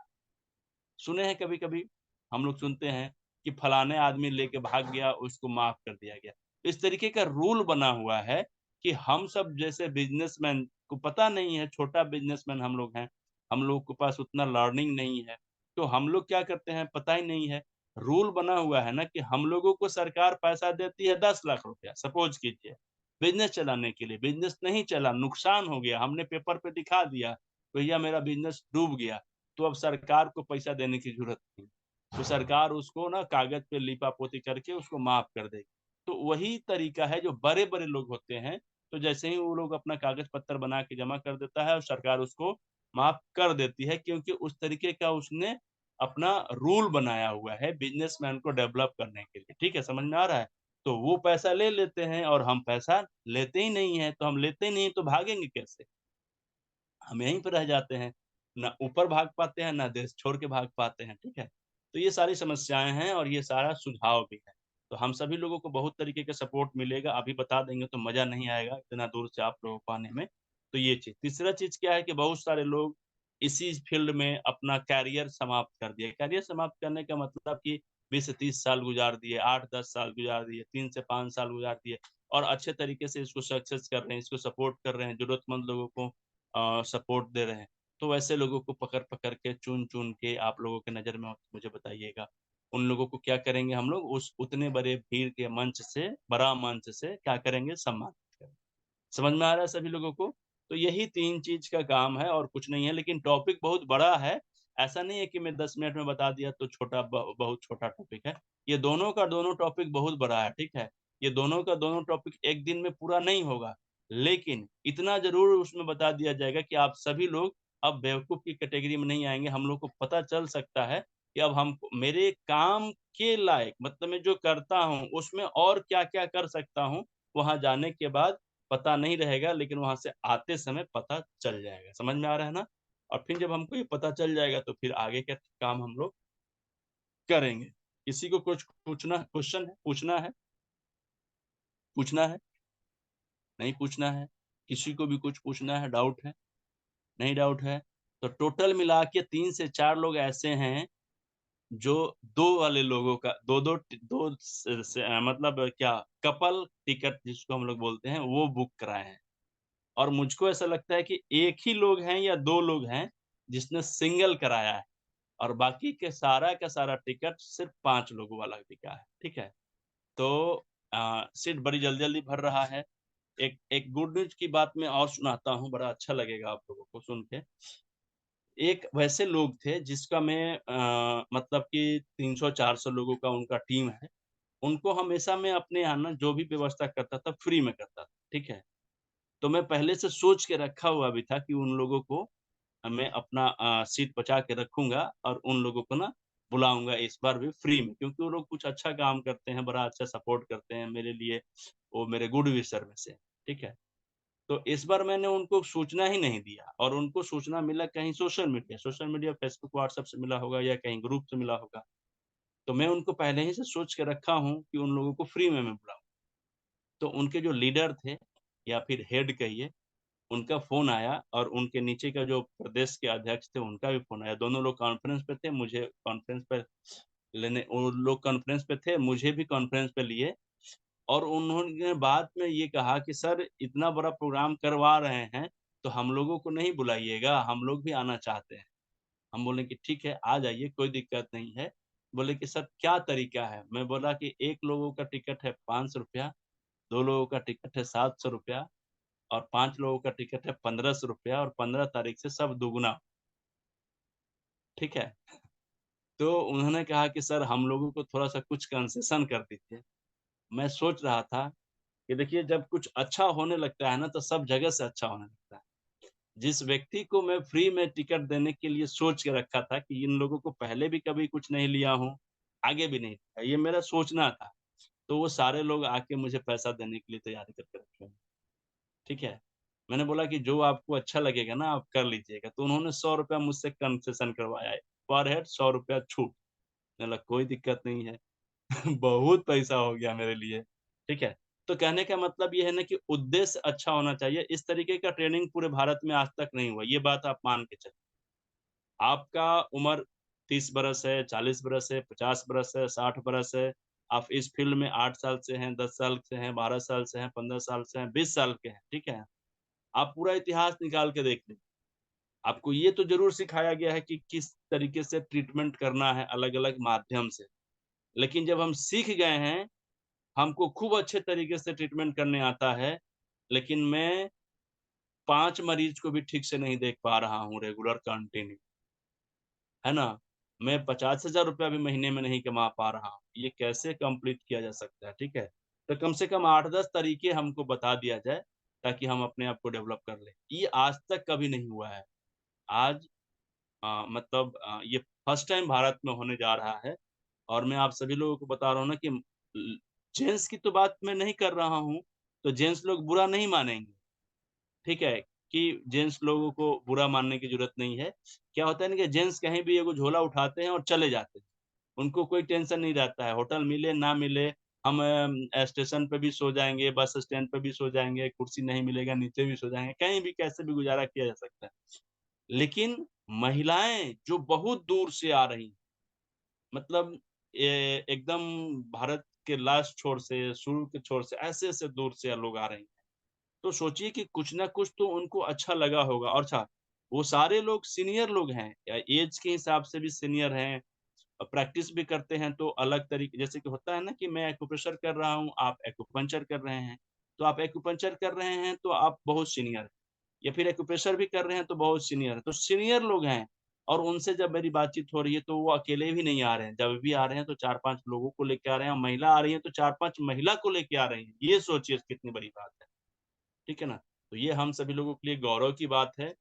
सुने हैं कभी-कभी? हम लोग सुनते हैं कि फलाने आदमी लेके भाग गया, उसको माफ कर दिया गया। इस तरीके का रूल बना हुआ है कि हम सब जैसे बिज़नेसमैन को पता नहीं है, छोटा बिज़नेसमैन हम लोग हैं, हम लोग के पास उतना लर्निंग नहीं है, तो हम लोग क्या करते हैं पता ही नहीं है। रूल बना हुआ है ना कि हम लोगों को सरकार पैसा देती है 10 लाख रुपया, सपोज़ कीजिए, बिज़नेस चलाने के लिए। बिज़नेस नहीं चला, नुकसान हो गया, हमने पेपर पे दिखा दिया, भैया मेरा बिज़नेस डूब गया। तो अब सरकार को पैसा देने की ज़रूरत नहीं। तो सरकार उसको ना कागज़ पे लिपा-पोती करके उसको माफ़ कर देगी। तो वही तरीका है जो बड़े-बड़े लोग होते हैं, तो जैसे ही वो लोग अपना कागज़-पत्तर बना के जमा कर देता है और सरकार उसको माफ़ कर देती है क्योंकि उस तरीके का उसने अपना रूल बनाया हुआ है बिज़नेसमैन को डेवलप करने के लिए। ठीक है, समझ में आ रहा है? तो वो पैसा ले लेते हैं और हम पैसा लेते ही नहीं हैं, तो हम लेते ही नहीं तो भागेंगे कैसे? हम यहीं पे रह जाते हैं। ना ऊपर भाग पाते हैं, ना देश छोड़ के भाग पाते हैं, ठीक है? तो ये सारी समस्याएँ हैं और ये सारा सुझाव भी है। तो हम सभी लोगों को बहुत तरीके का सपोर्ट मिलेगा, अभी बता देंगे तो मज़ा नहीं आएगा इतना दूर से आप लोगों को आने में, तो ये चीज़। तीसरा चीज़ क्या है कि बहुत सारे लोग इसी फ़ील्ड में अपना करियर समाप्त कर दिए। करियर समाप्त करने का मतलब कि 20 से 30 साल गुज़ार दिए, 8-10 साल गुज़ार दिए, 3 से 5 साल गुज़ार दिए और अच्छे तरीके से इसको सक्सेस कर रहे हैं, इसको सपोर्ट कर रहे हैं, ज़रूरतमंद लोगों को सपोर्ट दे रहे हैं। तो वैसे लोगों को पकड़-पकड़ के, चुन-चुन के आप लोगों की नज़र में हो तो मुझे बताइएगा। उन लोगों को क्या करेंगे हम लोग उस उतने बड़े भीड़ के मंच से, बड़ा मंच से क्या करेंगे सम्मानित करेंगे। समझ में आ रहा है सभी लोगों को? तो यही 3 चीज़ का काम है और कुछ नहीं है लेकिन टॉपिक बहुत बड़ा है। ऐसा नहीं है कि मैं 10 मिनट में बता दिया तो छोटा ब बहुत छोटा टॉपिक है। ये दोनों का दोनों टॉपिक बहुत बड़ा है, ठीक है? ये दोनों का दोनों टॉपिक एक दिन में पूरा नहीं होगा। लेकिन इतना ज़रूर उसमें बता दिया जाएगा कि आप सभी लोग अब बेवकूफ़ की कैटेगरी में नहीं आएँगे। हम लोग को पता चल सकता है कि अब हम मेरे काम के लायक मतलब मैं जो करता हूँ उसमें और क्या-क्या कर सकता हूँ, वहाँ जाने के बाद पता नहीं रहेगा, लेकिन वहाँ से आते समय पता चल जाएगा। समझ में आ रहा है ना? और फिर जब हमको ये पता चल जाएगा तो फिर आगे के काम हम लोग करेंगे। किसी को कुछ पूछना क्वेश्चन है? पूछना है? पूछना है? नहीं पूछना है? किसी को भी कुछ पूछना है, डाउट है? नहीं डाउट है? तो टोटल मिला के 3 से 4 लोग ऐसे हैं जो 2 वाले लोगों का 2-2 2 मतलब क्या कपल टिकट जिसको हम लोग बोलते हैं वो बुक कराए हैं। और मुझको ऐसा लगता है कि एक ही लोग हैं या 2 लोग हैं जिसने सिंगल कराया है और बाकी के सारा का सारा टिकट सिर्फ़ 5 लोगों वाला बिका है, ठीक है? तो सीट बड़ी जल्दी-जल्दी भर रहा है। एक एक गुड न्यूज़ की बात मैं और सुनाता हूँ, बड़ा अच्छा लगेगा आप लोगों को सुन के। एक वैसे लोग थे जिसका मैं मतलब कि 300-400 लोगों का उनका टीम है। उनको हमेशा मैं अपने यहाँ ना जो भी व्यवस्था करता था फ्री में करता था, ठीक है? तो मैं पहले से सोच के रखा हुआ भी था कि उन लोगों को मैं अपना सीट बचा के रखूँगा और उन लोगों को ना बुलाऊँगा इस बार भी फ्री में क्योंकि वो लोग कुछ अच्छा काम करते हैं, बड़ा अच्छा सपोर्ट करते हैं मेरे लिए, वो मेरे गुड विशर में से, ठीक है? तो इस बार मैंने उनको सूचना ही नहीं दिया और उनको सूचना मिला कहीं सोशल मीडिया फ़ेसबुक, व्हाट्सएप से मिला होगा या कहीं ग्रुप से मिला होगा। तो मैं उनको पहले ही से सोच के रखा हूँ कि उन लोगों को फ्री में मैं बुलाऊँ। तो उनके जो लीडर थे या फिर हेड कहिए, उनका फ़ोन आया और उनके नीचे का जो प्रदेश के अध्यक्ष थे, उनका भी फ़ोन आया। दोनों लोग कॉन्फ्रेंस पे थे, मुझे कॉन्फ्रेंस पे लेने वो लोग कॉन्फ्रेंस पे थे, मुझे भी कॉन्फ्रेंस पे लिए और उन्होंने बाद में ये कहा कि सर इतना बड़ा प्रोग्राम करवा रहे हैं, तो हम लोगों को नहीं बुलाइएगा, हम लोग भी आना चाहते हैं। हम बोले कि ठीक है, आ जाइए कोई दिक्कत नहीं है। बोले कि सर क्या तरीका है? मैं बोला कि 1 लोगों का टिकट है ₹500, 2 लोगों का टिकट है ₹700 और 5 लोगों का टिकट है ₹1500 और 15 तारीख से सब दुगुना, ठीक है? तो उन्होंने कहा कि सर हम लोगों को थोड़ा-सा कुछ कंसेशन कर दीजिए। मैं सोच रहा था कि देखिए जब कुछ अच्छा होने लगता है ना, तो सब जगह से अच्छा होने लगता है। जिस व्यक्ति को मैं फ्री में टिकट देने के लिए सोच के रखा था कि इन लोगों को पहले भी कभी कुछ नहीं लिया हूँ, आगे भी नहीं लिया, ये मेरा सोचना था। तो वो सारे लोग आके मुझे पैसा देने के लिए तैयारी करके रखे हैं, ठीक है? मैंने बोला कि जो आपको अच्छा लगेगा ना आप कर लीजिएगा, तो उन्होंने ₹100 मुझसे कंसेशन करवाया है, पर हेड ₹100 छूट। मैंने बोला कोई दिक्कत नहीं है। बहुत पैसा हो गया मेरे लिए, ठीक है? तो कहने का मतलब ये है ना कि उद्देश्य अच्छा होना चाहिए, इस तरीके का ट्रेनिंग पूरे भारत में आज तक नहीं हुआ, ये बात आप मान के चलिए। आपका उम्र 30 बरस है, 40 बरस है, 50 बरस है, 60 बरस है, आप इस फ़ील्ड में 8 साल से हैं, 10 साल से हैं, 12 साल से हैं, 15 साल से हैं, 20 साल के हैं, ठीक है? आप पूरा इतिहास निकाल के देख लीजिए। आपको ये तो ज़रूर सिखाया गया है कि किस तरीके से ट्रीटमेंट करना है अलग-अलग माध्यम से। लेकिन जब हम सीख गए हैं हमको खूब अच्छे तरीके से ट्रीटमेंट करने आता है, लेकिन मैं 5 मरीज़ को भी ठीक से नहीं देख पा रहा हूँ रेगुलर कंटिन्यू, है ना? मैं 50,000 रुपया भी महीने में नहीं कमा पा रहा हूँ। ये कैसे कंप्लीट किया जा सकता है, ठीक है? तो कम से कम 8-10 तरीके हमको बता दिया जाए, ताकि हम अपने आप को डेवलप कर लें। ये आज तक कभी नहीं हुआ है। आज मतलब ये फर्स्ट टाइम भारत में होने जा रहा है और मैं आप सभी लोगों को बता रहा हूँ ना कि ल जेंट्स की तो बात मैं नहीं कर रहा हूँ, तो जेंट्स लोग बुरा नहीं मानेंगे, ठीक है? कि जेंट्स लोगों को बुरा मानने की ज़रूरत नहीं है। क्या होता है ना कि जेंट्स कहीं भी एगो झोला उठाते हैं और चले जाते हैं। उनको कोई टेंशन नहीं रहता है, होटल मिले ना मिले, हम स्टेशन पे भी सो जाएँगे, बस स्टैंड पे भी सो जाएँगे, कुर्सी नहीं मिलेगा नीचे भी सो जाएँगे, कहीं भी कैसे भी गुज़ारा किया जा सकता है। लेकिन महिलाएँ जो बहुत दूर से आ रही हैं, मतलब एकदम भारत के लास्ट छोर से, शुरू के छोर से, ऐसे-ऐसे दूर से लोग आ रहे हैं। तो सोचिए कि कुछ ना कुछ तो उनको अच्छा लगा होगा और अच्छा, वो सारे लोग सीनियर लोग हैं या ऐज के हिसाब से भी सीनियर हैं प्रैक्टिस भी करते हैं तो अलग तरीके जैसे कि होता है ना कि मैं एक्यूप्रेशर कर रहा हूँ, आप एक्यूपंक्चर कर रहे हैं। तो आप एक्यूपंक्चर कर रहे हैं तो आप बहुत सीनियर हैं या फिर एक्यूप्रेशर भी कर रहे हैं तो बहुत सीनियर हैं। तो सीनियर लोग हैं और उनसे जब मेरी बातचीत हो रही है तो वो अकेले भी नहीं आ रहे हैं। जब भी आ रहे हैं तो 4-5 लोगों को लेके आ रहे हैं और महिला आ रही है तो 4-5 महिला को लेके आ रही हैं। ये सोचिए कितनी बड़ी बात है। ठीक है ना? तो ये हम सभी लोगों के लिए गौरव की बात है।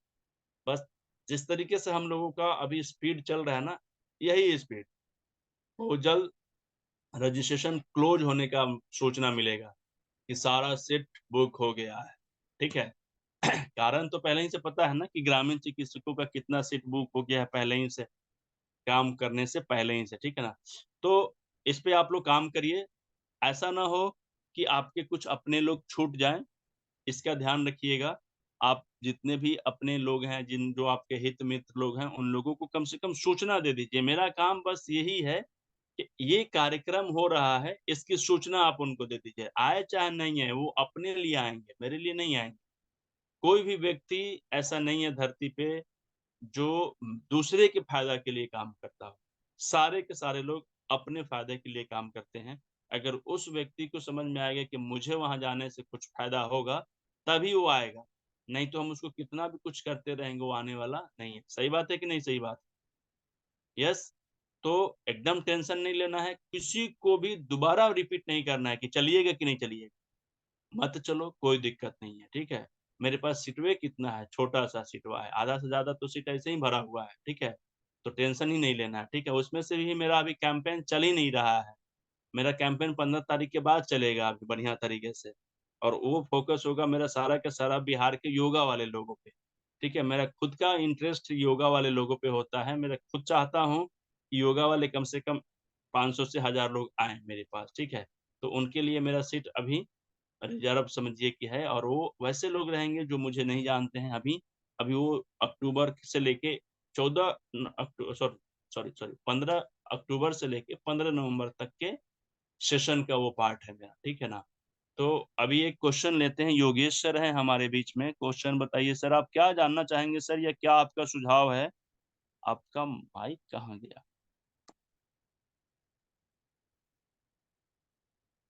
बस जिस तरीके से हम लोगों का अभी स्पीड चल रहा है ना, यही स्पीड बहुत जल्द रजिस्ट्रेशन क्लोज होने का सूचना मिलेगा कि सारा सीट बुक हो गया है, ठीक है। कारण तो पहले ही से पता है ना कि ग्रामीण चिकित्सकों का कितना सीट बुक हो गया है पहले ही से, काम करने से पहले ही से, ठीक है ना। तो इस पे आप लोग काम करिए, ऐसा ना हो कि आपके कुछ अपने लोग छूट जाएं, इसका ध्यान रखिएगा। आप जितने भी अपने लोग हैं, जो आपके हित मित्र लोग हैं, उन लोगों को कम से कम सूचना दे दीजिए। मेरा काम बस यही है कि ये कार्यक्रम हो रहा है, इसकी सूचना आप उनको दे दीजिए। आए चाहे नहीं आए, वो अपने लिए आएंगे, मेरे लिए नहीं आएंगे। कोई भी व्यक्ति ऐसा नहीं है धरती पे जो दूसरे के फायदा के लिए काम करता हो। सारे के सारे लोग अपने फायदे के लिए काम करते हैं। अगर उस व्यक्ति को समझ में आएगा कि मुझे वहां जाने से कुछ फायदा होगा, तभी वो आएगा। नहीं तो हम उसको कितना भी कुछ करते रहेंगे, वो आने वाला नहीं है। सही बात है कि नहीं सही बात? यस। तो एकदम टेंशन नहीं लेना है, किसी को भी दोबारा रिपीट नहीं करना है कि चलिएगा कि नहीं चलिएगा। मत चलो, कोई दिक्कत नहीं है, ठीक है। मेरे पास सीटवे कितना है, छोटा सा सीटवा है, आधा से ज्यादा तो सीट ऐसे ही भरा हुआ है, ठीक है। तो टेंशन ही नहीं लेना है, ठीक है। उसमें से भी मेरा अभी कैंपेन चल ही नहीं रहा है। मेरा कैंपेन 15 तारीख के बाद चलेगा अभी बढ़िया तरीके से, और वो फोकस होगा मेरा सारा का सारा बिहार के योगा वाले लोगों पे, ठीक है। मेरा खुद का इंटरेस्ट योगा वाले लोगों पे होता है। मेरा खुद चाहता हूँ कि योगा वाले कम से कम 500 से 1000 लोग आए मेरे पास, ठीक है। तो उनके लिए मेरा सीट अभी रिजर्व समझिए कि है, और वो वैसे लोग रहेंगे जो मुझे नहीं जानते हैं अभी। अभी वो अक्टूबर से लेके 14 सॉरी सॉरी सॉरी 15 अक्टूबर से लेके 15 नवंबर तक के सेशन का वो पार्ट है मेरा, ठीक है ना। तो अभी एक क्वेश्चन लेते हैं। योगेश सर हैं हमारे बीच में। क्वेश्चन बताइए सर, आप क्या जानना चाहेंगे सर, या क्या आपका सुझाव है? आपका माइक कहाँ गया?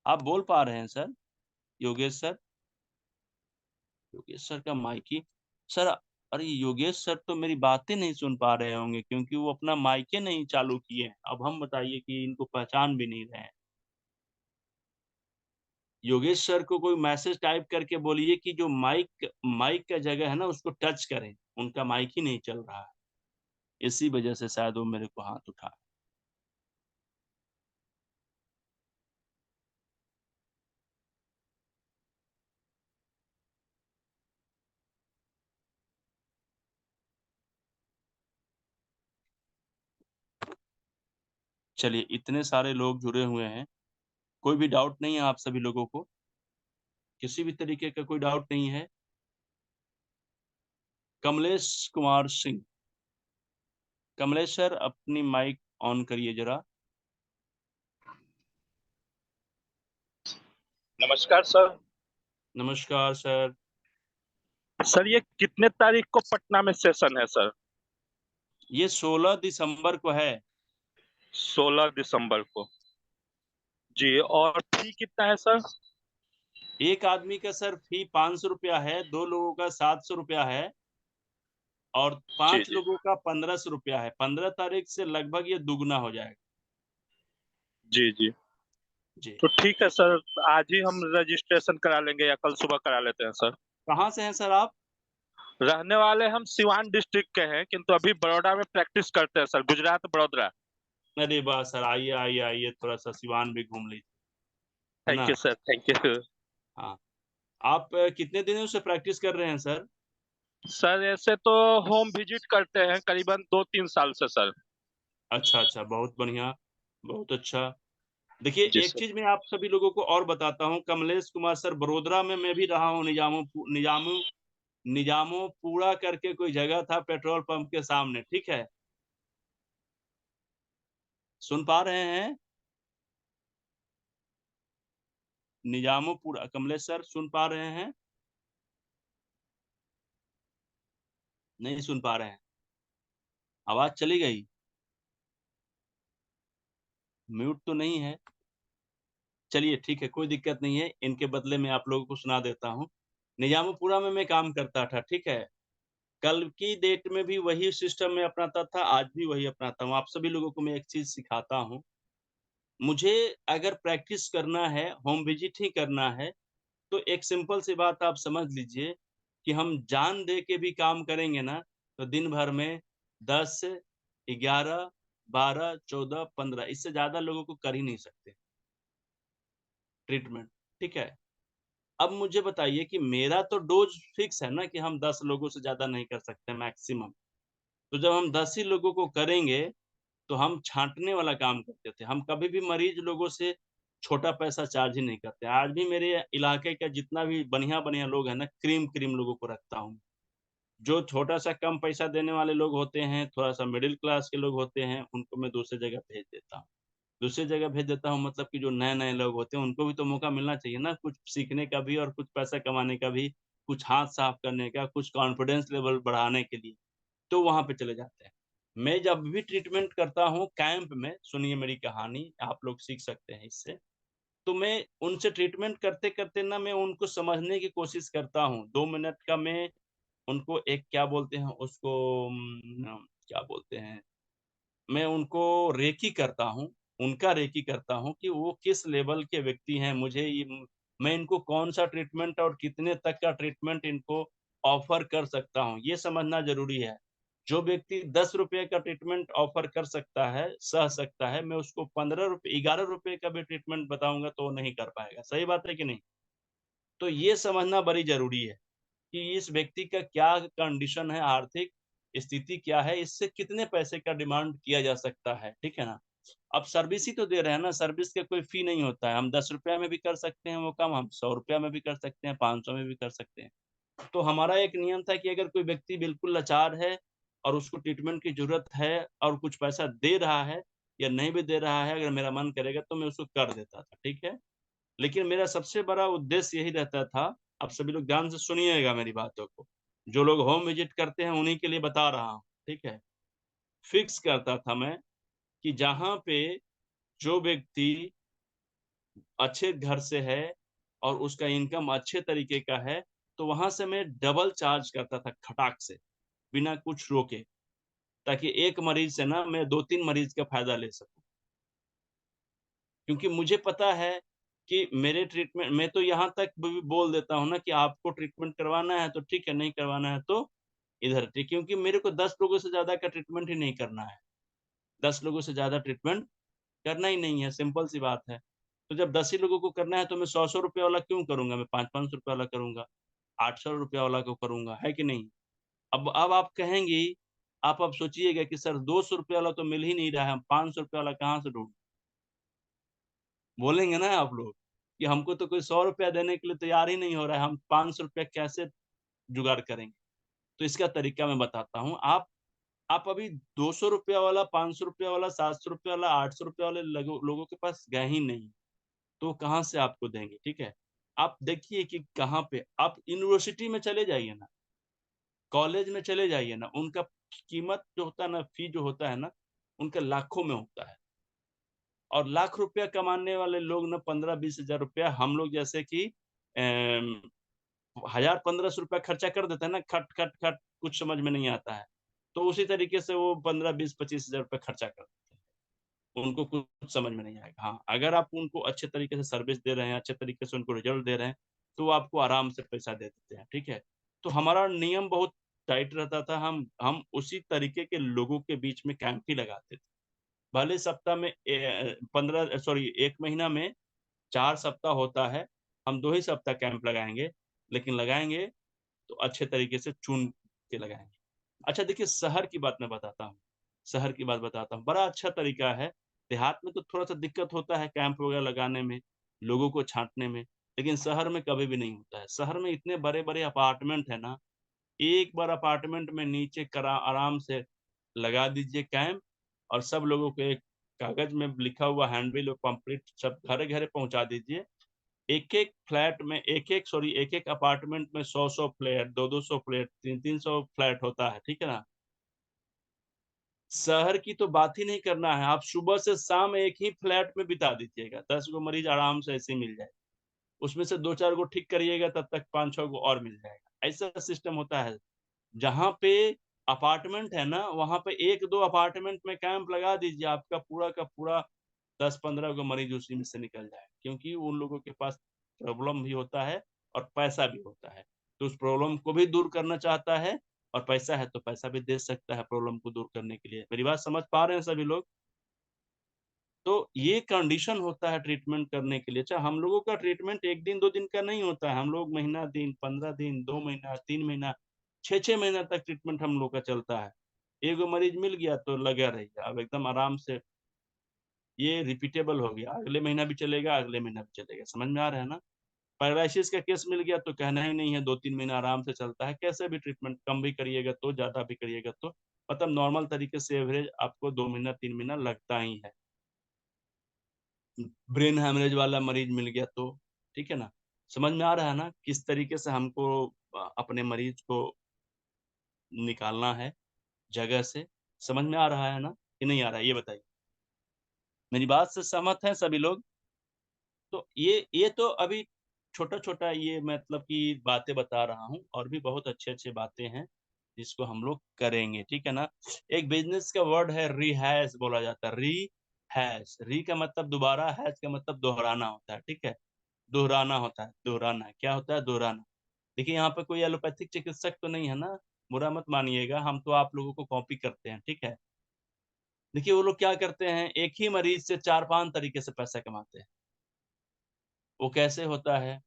आप बोल पा रहे हैं sir? Yogesh sir, Yogesh sir का माइक ही सर, अरे योगेश सर तो मेरी बातें नहीं सुन पा रहे होंगे, क्योंकि वो अपना माइक ही नहीं चालू किए हैं। अब हम बताइए कि इनको पहचान भी नहीं रहे हैं। योगेश सर को कोई मैसेज टाइप करके बोलिए कि जो माइक माइक का जगह है ना, उसको टच करें। उनका माइक ही नहीं चल रहा है, इसी वजह से शायद वो मेरे को हाथ उठा। चलिए, इतने सारे लोग जुड़े हुए हैं, कोई भी डाउट नहीं है आप सभी लोगों को? किसी भी तरीके का कोई डाउट नहीं है? कमलेश कुमार सिंह, कमलेश सर अपनी माइक ऑन करिए जरा।
नमस्कार सर।
नमस्कार सर।
सर ये कितने तारीख को पटना में सेशन है सर?
ये 16 दिसंबर को है।
16 दिसंबर को। जी, और फी कितना है सर?
एक आदमी का सर फी 500 रुपया है, 2 लोगों का 700 रुपया है, और
जी
5
जी
लोगों का 1500 रुपया है। 15 तारीख से लगभग ये दुगना हो जाएगा।
जी जी।
जी।
तो ठीक है सर, आज ही हम रजिस्ट्रेशन करा लेंगे या कल सुबह करा लेते हैं सर?
कहाँ से हैं सर आप?
रहने वाले हम सिवान डिस्ट्रिक्ट के हैं, किंतु अभी बड़ौदा में प्रैक्टिस करते हैं सर, गुजरात बड़ौदा।
अरे वाह सर, आइए आइए आइए, थोड़ा सा सिवान भी घूम लीजिए, है
थैंक
ना।
You sir, thank you.
हाँ। आप कितने दिनों से प्रैक्टिस कर रहे हैं सर?
सर ऐसे तो होम विजिट करते हैं करीबन 2-3 साल से सर।
अच्छा अच्छा, बहुत बढ़िया, बहुत अच्छा। देखिए,
जी
एक
सर।
चीज मैं आप सभी लोगों को और बताता हूँ। कमलेश कुमार सर, बड़ोदरा में मैं भी रहा हूँ। निजामोपुरा करके कोई जगह था पेट्रोल पंप के सामने, ठीक है। सुन पा रहे हैं? निजामोपुरा, कमलेश सर सुन पा रहे हैं? नहीं सुन पा रहे हैं? आवाज चली गई? म्यूट तो नहीं है? चलिए ठीक है, कोई दिक्कत नहीं है। इनके बदले में आप लोगों को सुना देता हूँ। निजामुपुरा में मैं काम करता था, ठीक है। कल की डेट में भी वही सिस्टम में अपनाता था, आज भी वही अपनाता हूँ। आप सभी लोगों को मैं एक चीज सिखाता हूँ। मुझे अगर प्रैक्टिस करना है, होम विजिट ही करना है, तो एक सिंपल सी बात आप समझ लीजिए कि हम जान दे के भी काम करेंगे ना, तो दिन भर में 10, 11, 12, 14, 15 इससे ज्यादा लोगों को कर ही नहीं सकते ट्रीटमेंट, ठीक है। अब मुझे बताइए कि मेरा तो डोज फिक्स है ना कि हम 10 लोगों से ज्यादा नहीं कर सकते मैक्सिमम। तो जब हम 10 ही लोगों को करेंगे तो हम छांटने वाला काम करते थे। हम कभी भी मरीज लोगों से छोटा पैसा चार्ज ही नहीं करते। आज भी मेरे इलाके का जितना भी बढ़िया-बढ़िया लोग हैं ना, क्रीम लोगों को रखता हूँ। जो छोटा-सा कम पैसा देने वाले लोग होते हैं, थोड़ा-सा मिडिल क्लास के लोग होते हैं, उनको मैं दूसरी जगह भेज देता हूँ। दूसरी जगह भेज देता हूँ मतलब कि जो नए-नए लोग होते हैं, उनको भी तो मौका मिलना चाहिए ना, कुछ सीखने का भी और कुछ पैसा कमाने का भी, कुछ हाथ साफ करने का, कुछ कॉन्फिडेंस लेवल बढ़ाने के लिए, तो वहाँ पे चले जाते हैं। मैं जब भी ट्रीटमेंट करता हूँ कैंप में, सुनिए मेरी कहानी, आप लोग सीख सकते हैं इससे। तो मैं उनसे ट्रीटमेंट करते-करते ना मैं उनको समझने की कोशिश करता हूँ। 2 मिनट का मैं उनको एक क्या बोलते हैं उसको क्या बोलते हैं, मैं उनको रेकी करता हूँ, उनका रेकी करता हूँ कि वो किस लेवल के व्यक्ति हैं, मुझे मैं इनको कौन-सा ट्रीटमेंट और कितने तक का ट्रीटमेंट इनको ऑफ़र कर सकता हूँ, ये समझना ज़रूरी है। जो व्यक्ति ₹10 का ट्रीटमेंट ऑफ़र कर सकता है, सह सकता है, मैं उसको ₹11 का भी ट्रीटमेंट बताऊँगा तो वो नहीं कर पाएगा। सही बात है कि नहीं? तो ये समझना बड़ी ज़रूरी है। कि इस व्यक्ति का क्या कंडीशन है, आर्थिक स्थिति क्या है, इससे कितने पैसे का डिमांड किया जा सकता है, ठीक है ना? अब सर्विस ही तो दे रहे हैं ना, सर्विस का कोई फ़ी नहीं होता है। हम ₹10 में भी कर सकते हैं वो काम, हम ₹100 में भी कर सकते हैं, 500 में भी कर सकते हैं। तो हमारा एक नियम था कि अगर कोई व्यक्ति बिल्कुल लाचार है और उसको ट्रीटमेंट की ज़रूरत है और कुछ पैसा दे रहा है या नहीं भी दे रहा है, अगर मेरा मन करेगा तो मैं उसको कर देता था, ठीक है? लेकिन मेरा सबसे बड़ा उद्देश्य यही रहता था, आप सभी लोग ध्यान से सुनिएगा मेरी बातों को। जो लोग होम विज़िट करते हैं उन्हीं के लिए बता रहा हूँ, ठीक है? फिक्स करता था मैं कि जहाँ पे जो व्यक्ति अच्छे घर से है और उसका इनकम अच्छे तरीके का है, तो वहाँ से मैं डबल चार्ज करता था खटाक से, बिना कुछ रोके, ताकि एक मरीज़ से ना मैं 2-3 मरीज़ का फ़ायदा ले सकूँ। क्योंकि मुझे पता है कि मेरे ट्रीटमेंट मैं तो यहाँ तक भी बोल देता हूँ ना कि आपको ट्रीटमेंट करवाना है तो ठीक है, नहीं करवाना है तो इधर ठीक क्योंकि मेरे को 10 लोगों से ज़्यादा का ट्रीटमेंट ही नहीं करना है। 10 लोगों से ज़्यादा ट्रीटमेंट करना ही नहीं है, सिंपल सी बात है। तो जब 10 ही लोगों को करना है तो मैं 100-100 रुपए वाला क्यों करूँगा? मैं 500-500 रुपए वाला करूँगा, 800 रुपया वाला को करूँगा, है कि नहीं? अब आप कहेंगी, आप अब सोचिएगा कि सर 200 रुपए वाला तो मिल ही नहीं रहा है, हम 500 रुपए वाला कहाँ से ढूँढें? बोलेंगे ना आप लोग, कि हमको तो कोई 100 रुपया देने के लिए तैयार ही नहीं हो रहा है, हम 500 रुपया कैसे जुगाड़ करेंगे? तो इसका तरीका मैं बताता हूँ। आप अभी 200 रुपया वाला, 500 रुपया वाला, 700 रुपया वाला, 800 रुपया वाले लोगों के पास गए ही नहीं, तो कहाँ से आपको देंगे, ठीक है? आप देखिए कि कहाँ पे आप यूनिवर्सिटी में चले जाइए ना, कॉलेज में चले जाइए ना, उनका कीमत जो होता है ना, फ़ी जो होता है ना, उनका लाखों में होता है। और लाख रुपया कमाने वाले लोग ना 15-20 हज़ार रुपया हम लोग जैसे कि 1000-1500 रुपया खर्चा कर देते हैं ना खट, कुछ समझ में नहीं आता है। तो उसी तरीके से वो 15-20-25 हज़ार रुपया खर्चा कर देते हैं। उनको कुछ समझ में नहीं आएगा। हाँ, अगर आप उनको अच्छे तरीके से सर्विस दे रहे हैं, अच्छे तरीके से उनको रिज़ल्ट दे रहे हैं, तो वो आपको आराम से पैसा दे देते हैं, ठीक है? तो हमारा नियम बहुत टाइट रहता था, हम उसी तरीके के लोगों के बीच में कैंप ही लगाते थे। भले सप्ताह में 1 महीना में 4 सप्ताह होता है, हम 2 ही सप्ताह कैंप लगाएँगे, लेकिन लगाएँगे तो अच्छे तरीके से चुन के लगाएँगे। अच्छा देखिए शहर की बात मैं बताता हूँ, शहर की बात बताता हूँ, बड़ा अच्छा तरीका है। देहात में तो थोड़ा-सा दिक्कत होता है कैंप वगैरह लगाने में, लोगों को छाँटने में, लेकिन शहर में कभी भी नहीं होता है। शहर में इतने बड़े-बड़े अपार्टमेंट है ना, एक बार अपार्टमेंट में नीचे करा आराम से लगा दीजिए कैंप और सब लोगों को एक कागज़ में लिखा हुआ हैंडबिल और पम्पलेट सब घरे-घरे पहुँचा दीजिए। एक-एक फ्लैट में एक-एक अपार्टमेंट में 100-100 फ्लैट, 200-200 फ्लैट, 300-300 फ्लैट होता है, ठीक है ना? शहर की तो बात ही नहीं करना है, आप सुबह से शाम एक ही फ्लैट में बिता दीजिएगा, 10 गो मरीज़ आराम से ऐसे ही मिल जाएगा। उसमें से 2-4 गो ठीक करिएगा तब तक 5-6 गो और मिल जाएगा। ऐसा सिस्टम होता है। जहाँ पे अपार्टमेंट है ना, वहाँ पे 1-2 अपार्टमेंट में कैंप लगा दीजिए, आपका पूरा का पूरा 10-15 गो मरीज़ उसी में से निकल जाए। क्योंकि उन लोगों के पास प्रॉब्लम भी होता है और पैसा भी होता है। तो उस प्रॉब्लम को भी दूर करना चाहता है और पैसा है तो पैसा भी दे सकता है प्रॉब्लम को दूर करने के लिए। मेरी बात समझ पा रहे हैं सभी लोग? तो ये कंडीशन होता है ट्रीटमेंट करने के लिए। अच्छा, हम लोगों का ट्रीटमेंट 1 दिन 2 दिन का नहीं होता है, हम लोग महीना दिन, 15 दिन, 2 महीना, 3 महीना, 6 महीना तक ट्रीटमेंट हम लोग का चलता है। एगो मरीज मिल गया तो लगा रहिए, अब एकदम आराम से ये रिपीटेबल हो गया, अगले महीना भी चलेगा, अगले महीना भी चलेगा। समझ में आ रहा है ना? पैरालिसिस का केस मिल गया तो कहना ही नहीं है, 2-3 महीना आराम से चलता है। कैसे भी ट्रीटमेंट कम भी करिएगा तो, ज़्यादा भी करिएगा तो, मतलब नॉर्मल तरीके से एवरेज आपको 2 महीना 3 महीना लगता ही है। ब्रेन हैमरेज वाला मरीज मिल गया तो, ठीक है ना? समझ में आ रहा है ना किस तरीके से हमको अपने मरीज को निकालना है जगह से? समझ में आ रहा है ना कि नहीं आ रहा है, ये बताइए। मेरी बात से सहमत हैं सभी लोग? तो ये तो अभी छोटा-छोटा ये मतलब कि बातें बता रहा हूँ, और भी बहुत अच्छे-अच्छे बातें हैं जिसको हम लोग करेंगे, ठीक है ना? एक बिज़नेस का वर्ड है रिहैश बोला जाता है, रिहैश। री का मतलब दोबारा, हैश का मतलब दोहराना होता है, ठीक है? दोहराना होता है, दोहराना। क्या होता है? दोहराना। देखिए यहाँ पे कोई एलोपैथिक चिकित्सक तो नहीं है ना? बुरा मत मानिएगा, हम तो आप लोगों को कॉपी करते हैं, ठीक है? देखिए वो लोग क्या करते हैं, एक ही मरीज से 4-5 तरीके से पैसा कमाते हैं। वो कैसे होता है?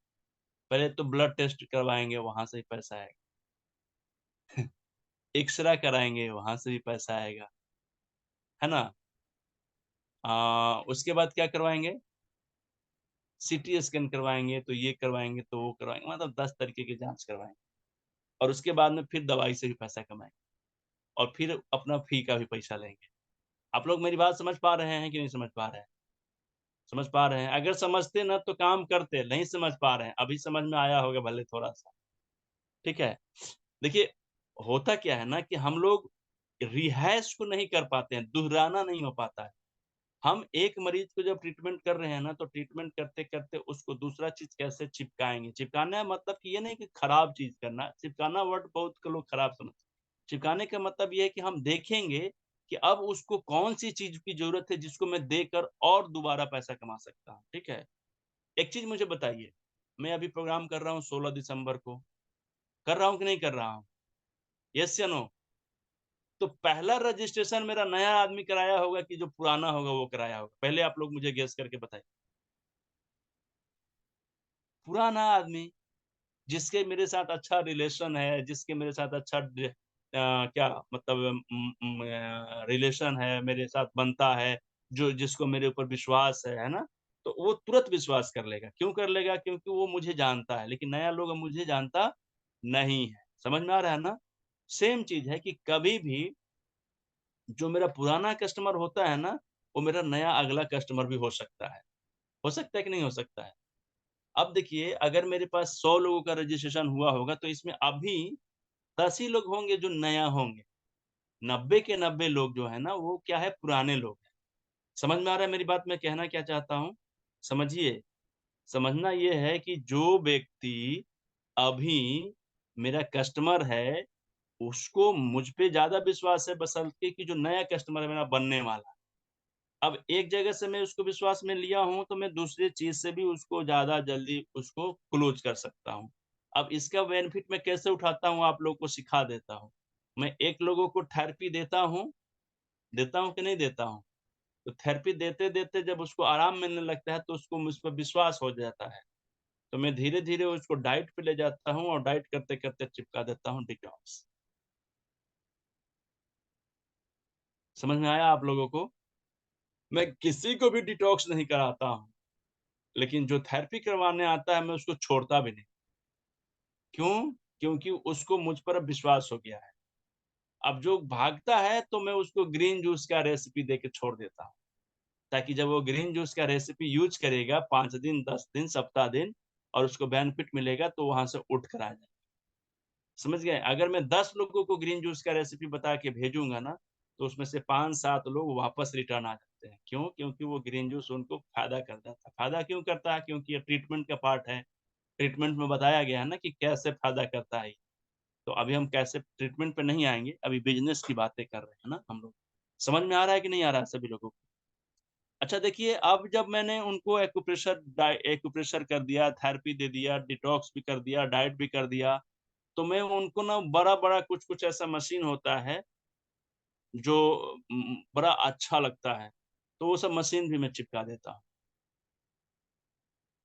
पहले तो ब्लड टेस्ट करवाएँगे, वहाँ से ही पैसा आएगा। एक्स-रे कराएँगे, वहाँ से भी पैसा आएगा, है ना? उसके बाद क्या करवाएँगे? सीटी स्कैन करवाएँगे, तो ये करवाएँगे, तो वो करवाएँगे, मतलब 10 तरीके की जाँच करवाएँगे, और उसके बाद में फिर दवाई से भी पैसा कमाएँगे, और फिर अपना फ़ी का भी पैसा लेंगे। आप लोग मेरी बात समझ पा रहे हैं कि नहीं समझ पा रहे हैं? समझ पा रहे हैं? अगर समझते ना तो काम करते, नहीं समझ पा रहे हैं, अभी समझ में आया होगा भले थोड़ा-सा, ठीक है? देखिए, होता क्या है ना कि हम लोग रिहैश को नहीं कर पाते हैं, दोहराना नहीं हो पाता है। हम एक मरीज को जब ट्रीटमेंट कर रहे हैं ना, तो ट्रीटमेंट करते-करते उसको दूसरा चीज़ कैसे चिपकाएँगे। चिपकाना मतलब कि ये नहीं कि खराब चीज़ करना, चिपकाना वर्ड बहुत के लोग खराब समझते हैं। चिपकाने का मतलब ये है कि हम देखेंगे कि अब उसको कौन-सी चीज़ की ज़रूरत है जिसको मैं देकर और दोबारा पैसा कमा सकता हूँ, ठीक है? एक चीज़ मुझे बताइए, मैं अभी प्रोग्राम कर रहा हूँ 16 दिसंबर को, कर रहा हूँ कि नहीं कर रहा हूँ? येस या नो? तो पहला रजिस्ट्रेशन मेरा नया आदमी कराया होगा कि जो पुराना होगा वो कराया होगा? पहले आप लोग मुझे गेस करके बताइए। पुराना आदमी, जिसके मेरे साथ अच्छा रिलेशन है, जिसके मेरे साथ अच्छा क्या मतलब रिलेशन है, मेरे साथ बनता है, जो जिसको मेरे ऊपर विश्वास है ना? तो वो तुरंत विश्वास कर लेगा। क्यों कर लेगा? क्योंकि वो मुझे जानता है, लेकिन नया लोग मुझे जानता नहीं है। समझ में आ रहा है ना? सेम चीज़ है कि कभी भी जो मेरा पुराना कस्टमर होता है ना, वो मेरा नया अगला कस्टमर भी हो सकता है। हो सकता है कि नहीं हो सकता है? अब देखिए, अगर मेरे पास 100 लोगों का रजिस्ट्रेशन हुआ होगा, तो इसमें अभी 10 ही लोग होंगे जो नया होंगे। 90 के 90 लोग जो है ना, वो क्या है, पुराने लोग हैं। समझ में आ रहा है मेरी बात, मैं कहना क्या चाहता हूँ? समझिए, समझना ये है कि जो व्यक्ति अभी मेरा कस्टमर है, उसको मुझ पे ज़्यादा विश्वास है बशर्ते कि जो नया कस्टमर है मेरा बनने वाला है। अब एक जगह से मैं उसको विश्वास में लिया हूँ, तो मैं दूसरी चीज़ से भी उसको ज़्यादा जल्दी उसको क्लोज़ कर सकता हूँ। अब इसका बेनिफिट मैं कैसे उठाता हूँ, आप लोग को सिखा देता हूँ। मैं एक लोगों को थेरेपी देता हूँ कि नहीं देता हूँ? तो थेरेपी देते-देते जब उसको आराम मिलने लगता है, तो उसको मुझ पे विश्वास हो जाता है। तो मैं धीरे-धीरे उसको डाइट पे ले जाता हूँ, और डाइट करते-करते चिपका देता हूँ डिटॉक्स। समझ में आया आप लोगों को? मैं किसी को भी डिटॉक्स नहीं कराता हूँ। लेकिन जो थेरेपी करवाने आता है, मैं उसको छोड़ता भी नहीं। क्यों? क्योंकि उसको मुझ पर अब विश्वास हो गया है। अब जो भागता है, तो मैं उसको ग्रीन जूस का रेसिपी देके छोड़ देता हूँ, ताकि जब वो ग्रीन जूस का रेसिपी यूज़ करेगा 5 दिन, 10 दिन, सप्ताह दिन, और उसको बेनिफिट मिलेगा, तो वहाँ से उठ कर आ जाए। समझ गए? अगर मैं 10 लोगों को ग्रीन जूस का रेसिपी बता के भेजूँगा ना, तो उसमें से 5-7 लोग वापस रिटर्न आ जाते हैं। क्यों? क्योंकि वो ग्रीन जूस उनको फ़ायदा करता था। फ़ायदा क्यों करता है? क्योंकि ये ट्रीटमेंट का पार्ट है। ट्रीटमेंट में बताया गया है ना कि कैसे फ़ायदा करता है ये। तो अभी हम कैसे ट्रीटमेंट पे नहीं आएँगे, अभी बिज़नेस की बातें कर रहे हैं ना हम लोग। समझ में आ रहा है कि नहीं आ रहा है सभी लोगों को? अच्छा देखिए, अब जब मैंने उनको एक्यूप्रेशर कर दिया, थेरेपी दे दिया, डिटॉक्स भी कर दिया, डाइट भी कर दिया, तो मैं उनको ना बड़ा बड़ा कुछ कुछ ऐसा मशीन होता है जो बड़ा अच्छा लगता है, तो वो सब मशीन भी मैं चिपका देता हूँ।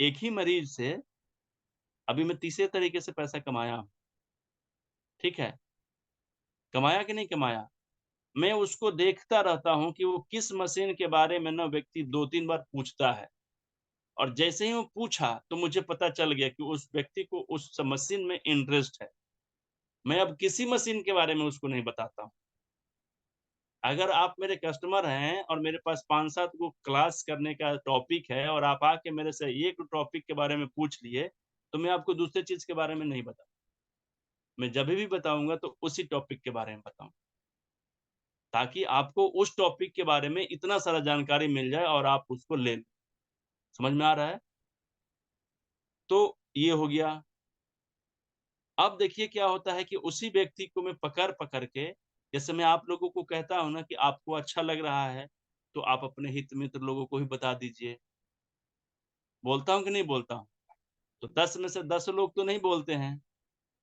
एक ही मरीज से अभी मैं तीसरे तरीके से पैसा कमाया हूँ, ठीक है, कमाया कि नहीं कमाया, मैं उसको देखता रहता हूँ कि वो किस मशीन के बारे में ना व्यक्ति 2-3 बार पूछता है, और जैसे ही वो पूछा तो मुझे पता चल गया कि उस व्यक्ति को उस मशीन में इंटरेस्ट है। मैं अब किसी मशीन के बारे में उसको नहीं बताता हूँ। अगर आप मेरे कस्टमर हैं और मेरे पास 5-7 को क्लास करने का टॉपिक है और आप आके मेरे से एक टॉपिक के बारे में पूछ लिए, तो मैं आपको दूसरे चीज़ के बारे में नहीं बताऊँ। मैं जब भी बताऊँगा तो उसी टॉपिक के बारे में बताऊँ, ताकि आपको उस टॉपिक के बारे में इतना सारा जानकारी मिल जाए और आप उसको ले लें। समझ में आ रहा है? तो ये हो गया। अब देखिए क्या होता है कि उसी व्यक्ति को मैं पकड़-पकड़ के, जैसे मैं आप लोगों को कहता हूँ ना कि आपको अच्छा लग रहा है, तो आप अपने हित मित्र लोगों को भी बता दीजिए। बोलता हूँ कि नहीं बोलता हूँ? तो 10 में से 10 लोग तो नहीं बोलते हैं,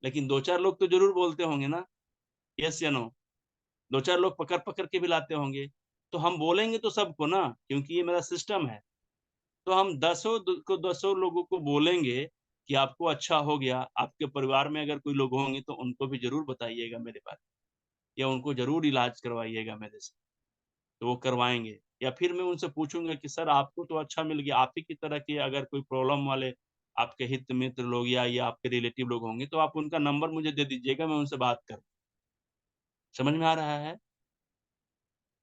लेकिन 2-4 लोग तो ज़रूर बोलते होंगे ना? येस या नो? 2-4 लोग पकड़-पकड़ के भी लाते होंगे। तो हम बोलेंगे तो सबको ना, क्योंकि ये मेरा सिस्टम है। तो हम दसों लोगों को बोलेंगे कि आपको अच्छा हो गया, आपके परिवार में अगर कोई लोग होंगे तो उनको भी ज़रूर बताइएगा मेरे बारे में, या उनको ज़रूर इलाज करवाइएगा मेरे से, तो वो करवाएँगे। या फिर मैं उनसे पूछूँगा कि सर आपको तो अच्छा मिल गया, आप ही की तरह के अगर कोई प्रॉब्लम वाले आपके हित मित्र लोग या ये आपके रिलेटिव लोग होंगे, तो आप उनका नंबर मुझे दे दीजिएगा, मैं उनसे बात करूँ। समझ में आ रहा है?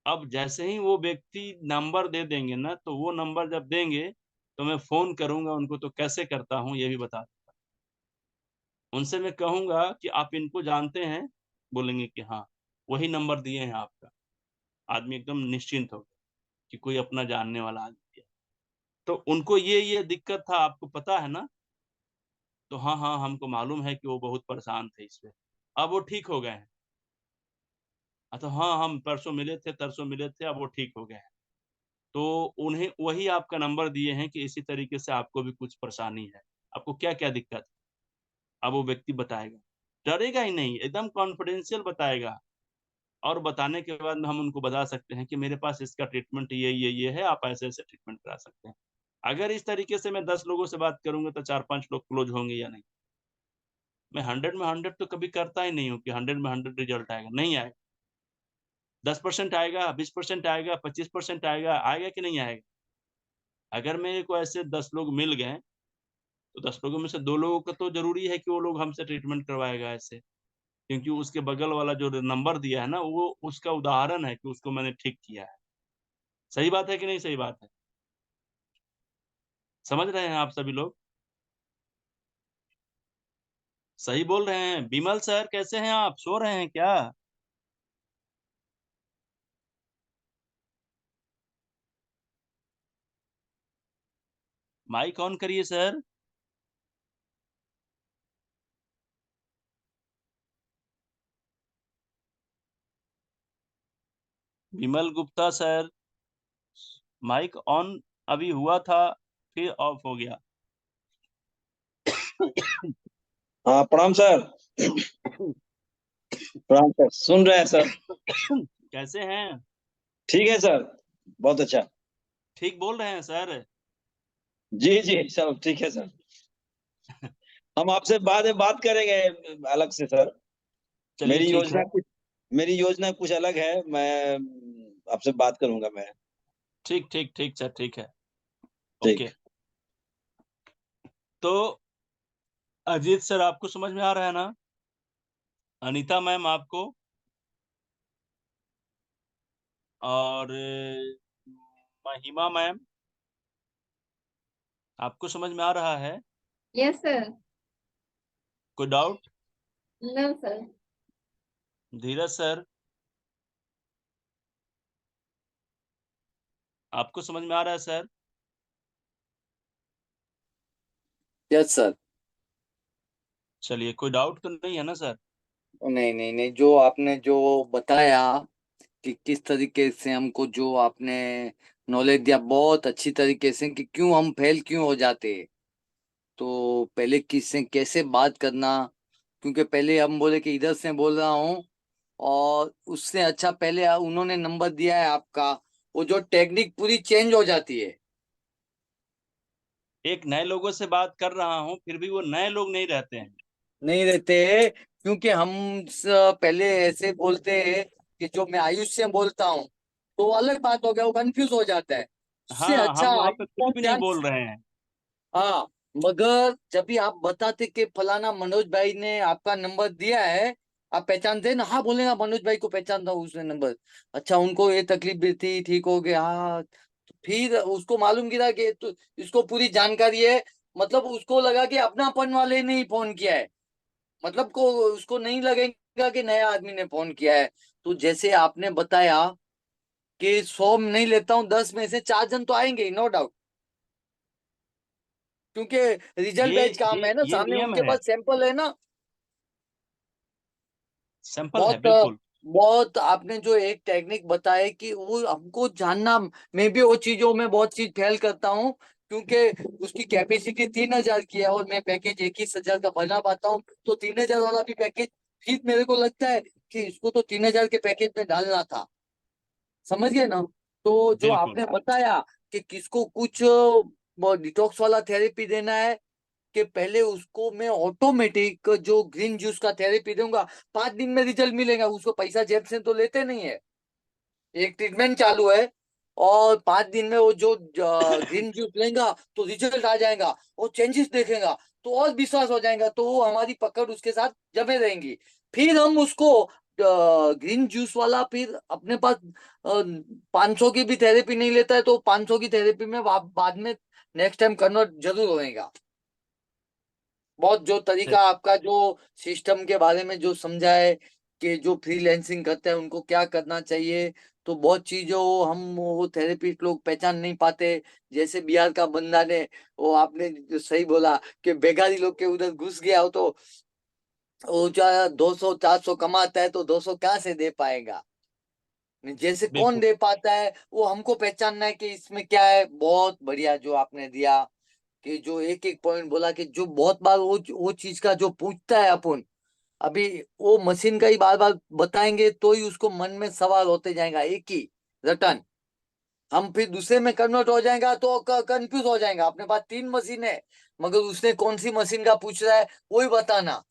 अब जैसे ही वो व्यक्ति नंबर दे देंगे ना, तो वो नंबर जब देंगे, तो मैं फ़ोन करूँगा उनको, तो कैसे करता हूँ ये भी बता दूँगा। उनसे मैं कहूँगा कि आप इनको जानते हैं? बोलेंगे कि हाँ, वही नंबर दिए हैं आपका। आदमी एकदम निश्चिंत हो गया कि कोई अपना जानने वाला आदमी है। तो उनको ये दिक्कत था, आपको पता है ना? तो हाँ, हाँ, हमको मालूम है कि वो बहुत परेशान थे इससे। अब वो ठीक हो गए हैं। तो हाँ, हम परसों मिले थे, तरसों मिले थे, अब वो ठीक हो गए हैं। तो उन्हें वही आपका नंबर दिए हैं कि इसी तरीके से आपको भी कुछ परेशानी है। आपको क्या-क्या दिक्कत है? अब वो व्यक्ति बताएगा। डरेगा ही नहीं, एकदम कॉन्फिडेंशियल बताएगा, और बताने के बाद हम उनको बता सकते हैं कि मेरे पास इसका ट्रीटमेंट ये है, आप ऐसे-ऐसे ट्रीटमेंट करा सकते हैं। अगर इस तरीके से मैं 10 लोगों से बात करूँगा तो 4-5 लोग क्लोज़ होंगे या नहीं? मैं 100 में 100 तो कभी करता ही नहीं हूँ कि 100 में 100 रिज़ल्ट आएगा, नहीं आएगा। 10% आएगा, 20% आएगा, 25% आएगा, आएगा कि नहीं आएगा? अगर मेरे को ऐसे 10 लोग मिल गए, तो 10 लोगों में से 2 लोगों का तो ज़रूरी है कि वो लोग हमसे ट्रीटमेंट करवाएगा ऐसे। क्योंकि उसके बगल वाला जो नंबर दिया है ना, वो उसका उदाहरण है कि उसको मैंने ठीक किया है। सही बात है कि नहीं सही बात है? समझ रहे हैं आप सभी लोग? सही बोल रहे हैं। विमल सर कैसे हैं आप? सो रहे हैं क्या? माइक ऑन करिए sir. Vimal Gupta sir, mic on अभी हुआ था, फिर ऑफ हो गया।
हाँ प्रणाम सर। प्रणाम सर, सुन रहे हैं सर।
कैसे हैं?
ठीक है सर, बहुत अच्छा।
ठीक बोल रहे हैं सर?
जी जी सब ठीक है सर। हम आपसे बाद में बात करेंगे अलग से सर।
चलिए
मेरी
ठीक
योजना
है।
कुछ मेरी योजना कुछ अलग है। मैं आपसे बात करूंगा मैं।
ठीक सर, ठीक है।
ठीक।
ओके। तो अजीत सर आपको समझ में आ रहा है ना? अनीता मैम आपको, और महिमा मैम आपको समझ में आ रहा है?
Yes, sir.
कोई डाउट?
No, sir.
धीरज सर आपको समझ में आ रहा है सर?
Yes sir.
चलिए, कोई डाउट तो नहीं है ना सर?
नहीं नहीं नहीं, जो आपने जो बताया कि किस तरीके से हमको जो आपने नॉलेज दिया बहुत अच्छी तरीके से कि क्यों हम फेल क्यों हो जाते, तो पहले किससे कैसे बात करना, क्योंकि पहले हम बोले कि इधर से बोल रहा हूँ, और उससे अच्छा पहले उन्होंने नंबर दिया है आपका, वो जो टेक्निक पूरी चेंज हो जाती है।
एक नए लोगों से बात कर रहा हूँ, फिर भी वो नए लोग नहीं रहते हैं।
नहीं रहते हैं, क्योंकि हम पहले ऐसे बोलते हैं कि जो मैं आयुष से बोलता हूँ तो अलग बात हो गया, वो कंफ्यूज हो जाता है। उससे
हाँ,
अच्छा
हम वहां पे
आयुष
कुछ
का
भी नहीं
ध्यान।
बोल रहे हैं।
हाँ, मगर जब भी आप बताते कि फलाना मनोज भाई ने आपका नंबर दिया है, आप पहचानते हैं ना? हाँ बोलेगा, मनोज भाई को पहचानता हूँ, उसने नंबर, अच्छा उनको ये तकलीफ भी थी, ठीक हो गया। हाँ, तो फिर उसको मालूम गिरा कि तो इसको पूरी जानकारी है, मतलब उसको लगा कि अपनापन वाले ने ही फोन किया है, मतलब को उसको नहीं लगेगा कि नया आदमी ने फोन किया है। तो जैसे आपने बताया कि 100 में नहीं लेता हूँ, 10 में से 4 जन तो आएंगे ही, नो डाउट, क्योंकि रिजल्ट
ये
बेस्ड काम है ना,
ये
सामने
नियम
उनके
है,
पास सैंपल है ना।
सैंपल है,
बहुत
बिल्कुल।
बहुत आपने जो एक टेक्निक बताया कि वो हमको जानना, मैं भी वो चीजों में बहुत चीज फेल करता हूँ, क्योंकि उसकी कैपेसिटी 3,000 की है और मैं पैकेज 21,000 का बना पाता हूँ, तो 3,000 वाला भी पैकेज फिर मेरे को लगता है कि इसको तो 3,000 के पैकेज में डालना था, समझ गए ना? तो जो
बिल्कुल
आपने बताया कि किसको कुछ डिटॉक्स वाला थेरेपी देना है, कि पहले उसको मैं ऑटोमेटिक जो ग्रीन जूस का थेरेपी दूंगा, 5 दिन में रिजल्ट मिलेगा, उसको पैसा जेब से तो लेते नहीं है, एक ट्रीटमेंट चालू है, और 5 दिन में वो जो ग्रीन जूस लेगा तो रिजल्ट आ जाएगा, वो चेंजेस देखेगा, तो और विश्वास हो जाएगा, तो वो हमारी पकड़ उसके साथ जमे रहेंगी। फिर हम उसको ग्रीन जूस वाला फिर अपने पास 500 की भी थेरेपी नहीं लेता है, तो 500 की थेरेपी में बाद में नेक्स्ट टाइम कन्वर्ट जरूर होएगा। बहुत जो
सही।
तरीका आपका, जो सिस्टम के बारे में जो समझा है कि जो फ्रीलैंसिंग करते हैं उनको क्या करना चाहिए, तो बहुत चीजों हम वो थेरेपिस्ट लोग पहचान नहीं पाते। जैसे बिहार का बंदा ने, वो आपने जो सही बोला कि बेगारी लोग के उधर घुस गया हो, तो वो जो 200-400 कमाता है तो 200 कहाँ से दे पाएगा? जैसे कौन
बिल्कुल
दे पाता है, वो हमको पहचानना है कि इसमें क्या है। बहुत बढ़िया जो आपने दिया, कि जो एक एक पॉइंट बोला, कि जो बहुत बार वो चीज का जो पूछता है अपन, अभी वो मशीन का ही बार बार बताएंगे तो ही उसको मन में सवाल होते जाएगा, एक ही रटन, हम फिर दूसरे में कन्वर्ट हो जाएगा तो कंफ्यूज हो जाएगा। अपने पास 3 मशीन है, मगर उसने कौन सी मशीन का पूछ रहा है वही बताना,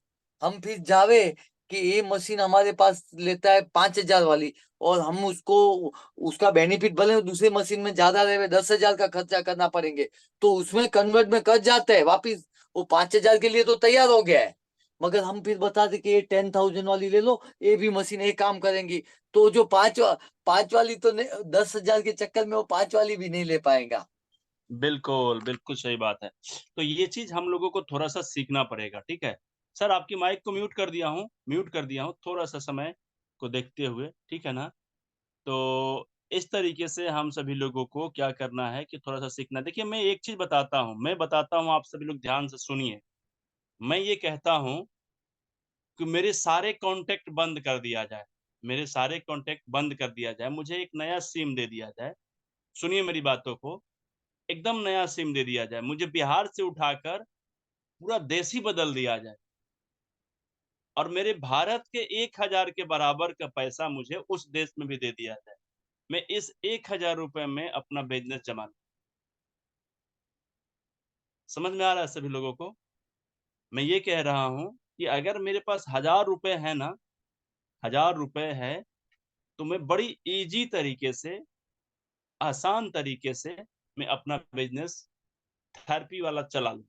हम फिर जावे कि ये मशीन हमारे पास लेता है 5,000 वाली, और हम उसको उसका बेनिफिट भले दूसरी मशीन में ज्यादा रहे, 10,000 का खर्चा करना पड़ेंगे, तो उसमें कन्वर्ट में कर जाते हैं वापिस, वो 5,000 के लिए तो तैयार हो गया है, मगर हम फिर बताते कि ये 10,000 वाली ले लो, ये भी मशीन एक काम करेंगी, तो जो पांच वाली तो 10,000 के चक्कर में वो 5 वाली भी नहीं ले पाएगा।
बिल्कुल बिल्कुल सही बात है। तो ये चीज हम लोगों को थोड़ा सा सीखना पड़ेगा, ठीक है। सर, आपकी माइक को म्यूट कर दिया हूँ थोड़ा सा समय को देखते हुए, ठीक है ना। तो इस तरीके से हम सभी लोगों को क्या करना है कि थोड़ा सा सीखना। देखिए, मैं बताता हूँ, आप सभी लोग ध्यान से सुनिए। मैं ये कहता हूँ कि मेरे सारे कॉन्टैक्ट बंद कर दिया जाए, मेरे सारे कॉन्टैक्ट बंद कर दिया जाए, मुझे एक नया सिम दे दिया जाए। सुनिए मेरी बातों को, एकदम नया सिम दे दिया जाए, मुझे बिहार से उठाकर पूरा देश ही बदल दिया जाए, और मेरे भारत के 1,000 के बराबर का पैसा मुझे उस देश में भी दे दिया जाए। मैं इस 1,000 रुपए में अपना बिजनेस जमा लूं। समझ में आ रहा है सभी लोगों को? मैं ये कह रहा हूं कि अगर मेरे पास 1,000 रुपए है ना, 1,000 रुपए है, तो मैं बड़ी इजी तरीके से, आसान तरीके से मैं अपना बिजनेस थेरेपी वाला चला लूं।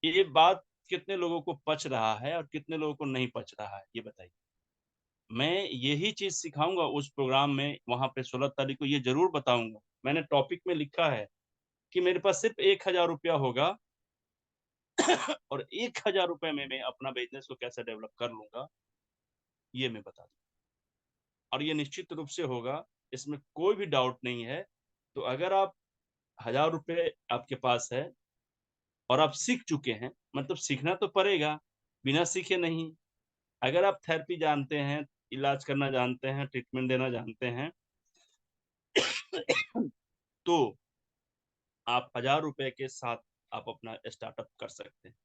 ये बात कितने लोगों को पच रहा है और कितने लोगों को नहीं पच रहा है, ये बताइए। मैं यही चीज सिखाऊंगा उस प्रोग्राम में, वहां पे 16 तारीख को ये जरूर बताऊंगा। मैंने टॉपिक में लिखा है कि मेरे पास सिर्फ 1,000 रुपया होगा, और 1,000 रुपए में मैं अपना बिजनेस को कैसे डेवलप कर लूंगा, ये मैं बता दूं। और ये निश्चित रूप से होगा, इसमें कोई भी डाउट नहीं है। तो अगर आप 1,000 रुपए आपके पास है और आप सीख चुके हैं, मतलब सीखना तो पड़ेगा, बिना सीखे नहीं। अगर आप थेरेपी जानते हैं, इलाज करना जानते हैं, ट्रीटमेंट देना जानते हैं, तो आप 1,000 रुपए के साथ आप अपना स्टार्टअप कर सकते हैं,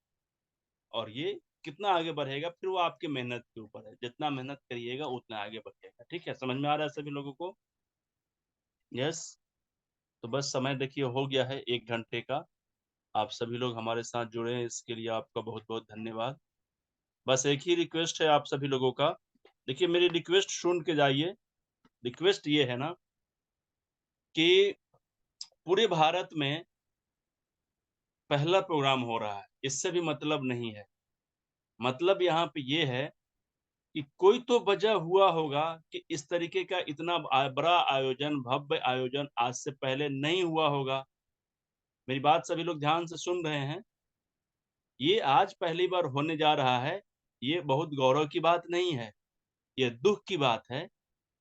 और ये कितना आगे बढ़ेगा फिर वो आपके मेहनत के ऊपर है। जितना मेहनत करिएगा उतना आगे बढ़ेगा। ठीक है, समझ में आ रहा है सभी लोगों को? यस। तो बस समय देखिए हो गया है 1 घंटे का। आप सभी लोग हमारे साथ जुड़े हैं, इसके लिए आपका बहुत बहुत धन्यवाद। बस एक ही रिक्वेस्ट है आप सभी लोगों का। देखिए मेरी रिक्वेस्ट सुन के जाइए। रिक्वेस्ट ये है ना कि पूरे भारत में पहला प्रोग्राम हो रहा है, इससे भी मतलब नहीं है। मतलब यहाँ पे ये है कि कोई तो वजह हुआ होगा कि इस तरीके का इतना बड़ा आयोजन, भव्य आयोजन आज से पहले नहीं हुआ होगा। मेरी बात सभी लोग ध्यान से सुन रहे हैं। ये आज पहली बार होने जा रहा है। ये बहुत गौरव की बात नहीं है, ये दुख की बात है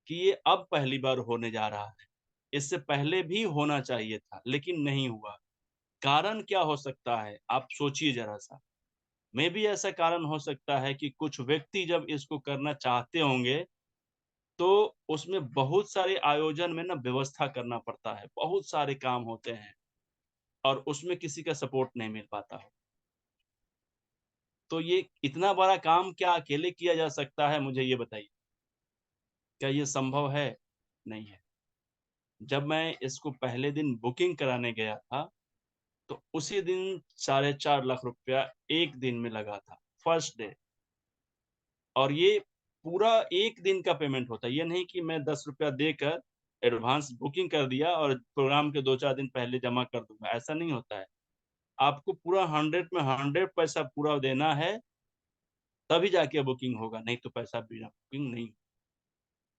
कि ये अब पहली बार होने जा रहा है। इससे पहले भी होना चाहिए था लेकिन नहीं हुआ। कारण क्या हो सकता है आप सोचिए जरा सा। मे भी ऐसा कारण हो सकता है कि कुछ व्यक्ति जब इसको करना चाहते होंगे तो उसमें बहुत सारे आयोजन में ना व्यवस्था करना पड़ता है, बहुत सारे काम होते हैं और उसमें किसी का सपोर्ट नहीं मिल पाता हो। तो ये इतना बड़ा काम क्या अकेले किया जा सकता है, मुझे ये बताइए। क्या ये संभव है? नहीं है। जब मैं इसको पहले दिन बुकिंग कराने गया था तो उसी दिन 4.5 लाख रुपया एक दिन में लगा था, फर्स्ट डे। और ये पूरा एक दिन का पेमेंट होता है। ये नहीं कि मैं 10 रुपया देकर एडवांस बुकिंग कर दिया और प्रोग्राम के 2-4 दिन पहले जमा कर दूंगा, ऐसा नहीं होता है। आपको पूरा 100 में 100 पैसा पूरा देना है, तभी जाके बुकिंग होगा, नहीं तो पैसा बिना बुकिंग नहीं।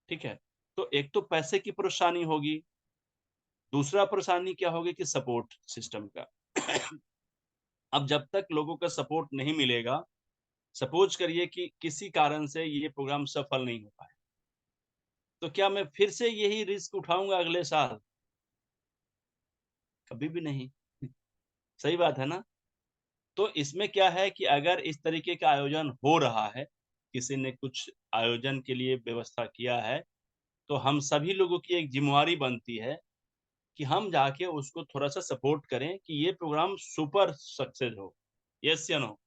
ठीक है, तो एक तो पैसे की परेशानी होगी, दूसरा परेशानी क्या होगी कि सपोर्ट सिस्टम का। अब जब तक लोगों का सपोर्ट नहीं मिलेगा, सपोज करिए कि किसी कारण से ये प्रोग्राम सफल नहीं हो पाए, तो क्या मैं फिर से यही रिस्क उठाऊंगा अगले साल? कभी भी नहीं। सही बात है ना? तो इसमें क्या है कि अगर इस तरीके का आयोजन हो रहा है, किसी ने कुछ आयोजन के लिए व्यवस्था किया है, तो हम सभी लोगों की एक जिम्मेवारी बनती है कि हम जाके उसको थोड़ा सा सपोर्ट करें कि ये प्रोग्राम सुपर सक्सेस हो। यस या नो?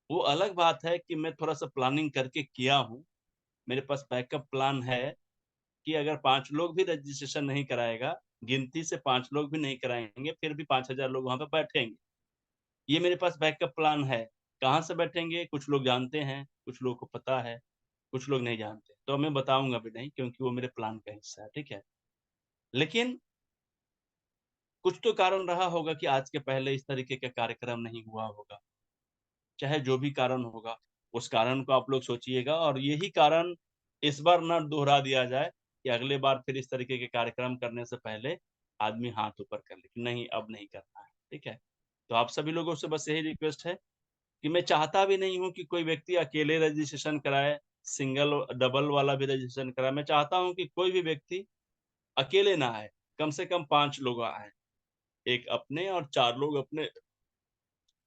वो अलग बात है कि मैं थोड़ा सा प्लानिंग करके किया हूँ, मेरे पास बैकअप प्लान है कि अगर 5 लोग भी रजिस्ट्रेशन नहीं कराएगा, गिनती से 5 लोग भी नहीं कराएंगे, फिर भी 5,000 लोग वहां पे बैठेंगे। ये मेरे पास बैकअप प्लान है। कहाँ से बैठेंगे कुछ लोग जानते हैं, कुछ लोगों को पता है, कुछ लोग नहीं जानते, तो मैं बताऊंगा भी नहीं क्योंकि वो मेरे प्लान का हिस्सा है। ठीक है, लेकिन कुछ तो कारण रहा होगा कि आज के पहले इस तरीके का कार्यक्रम नहीं हुआ होगा। चाहे जो भी कारण होगा, उस कारण को आप लोग सोचिएगा और यही कारण इस बार ना दोहरा दिया जाए कि अगले बार फिर इस तरीके के कार्यक्रम करने से पहले आदमी हाथ ऊपर कर ले कि नहीं अब नहीं करना है। ठीक है, तो आप सभी लोगों से बस यही रिक्वेस्ट है कि मैं चाहता भी नहीं हूँ कि कोई व्यक्ति अकेले रजिस्ट्रेशन कराए, सिंगल डबल वाला भी रजिस्ट्रेशन कराए। मैं चाहता हूँ कि कोई भी व्यक्ति अकेले ना आए, कम से कम 5 लोग आए, एक अपने और 4 लोग अपने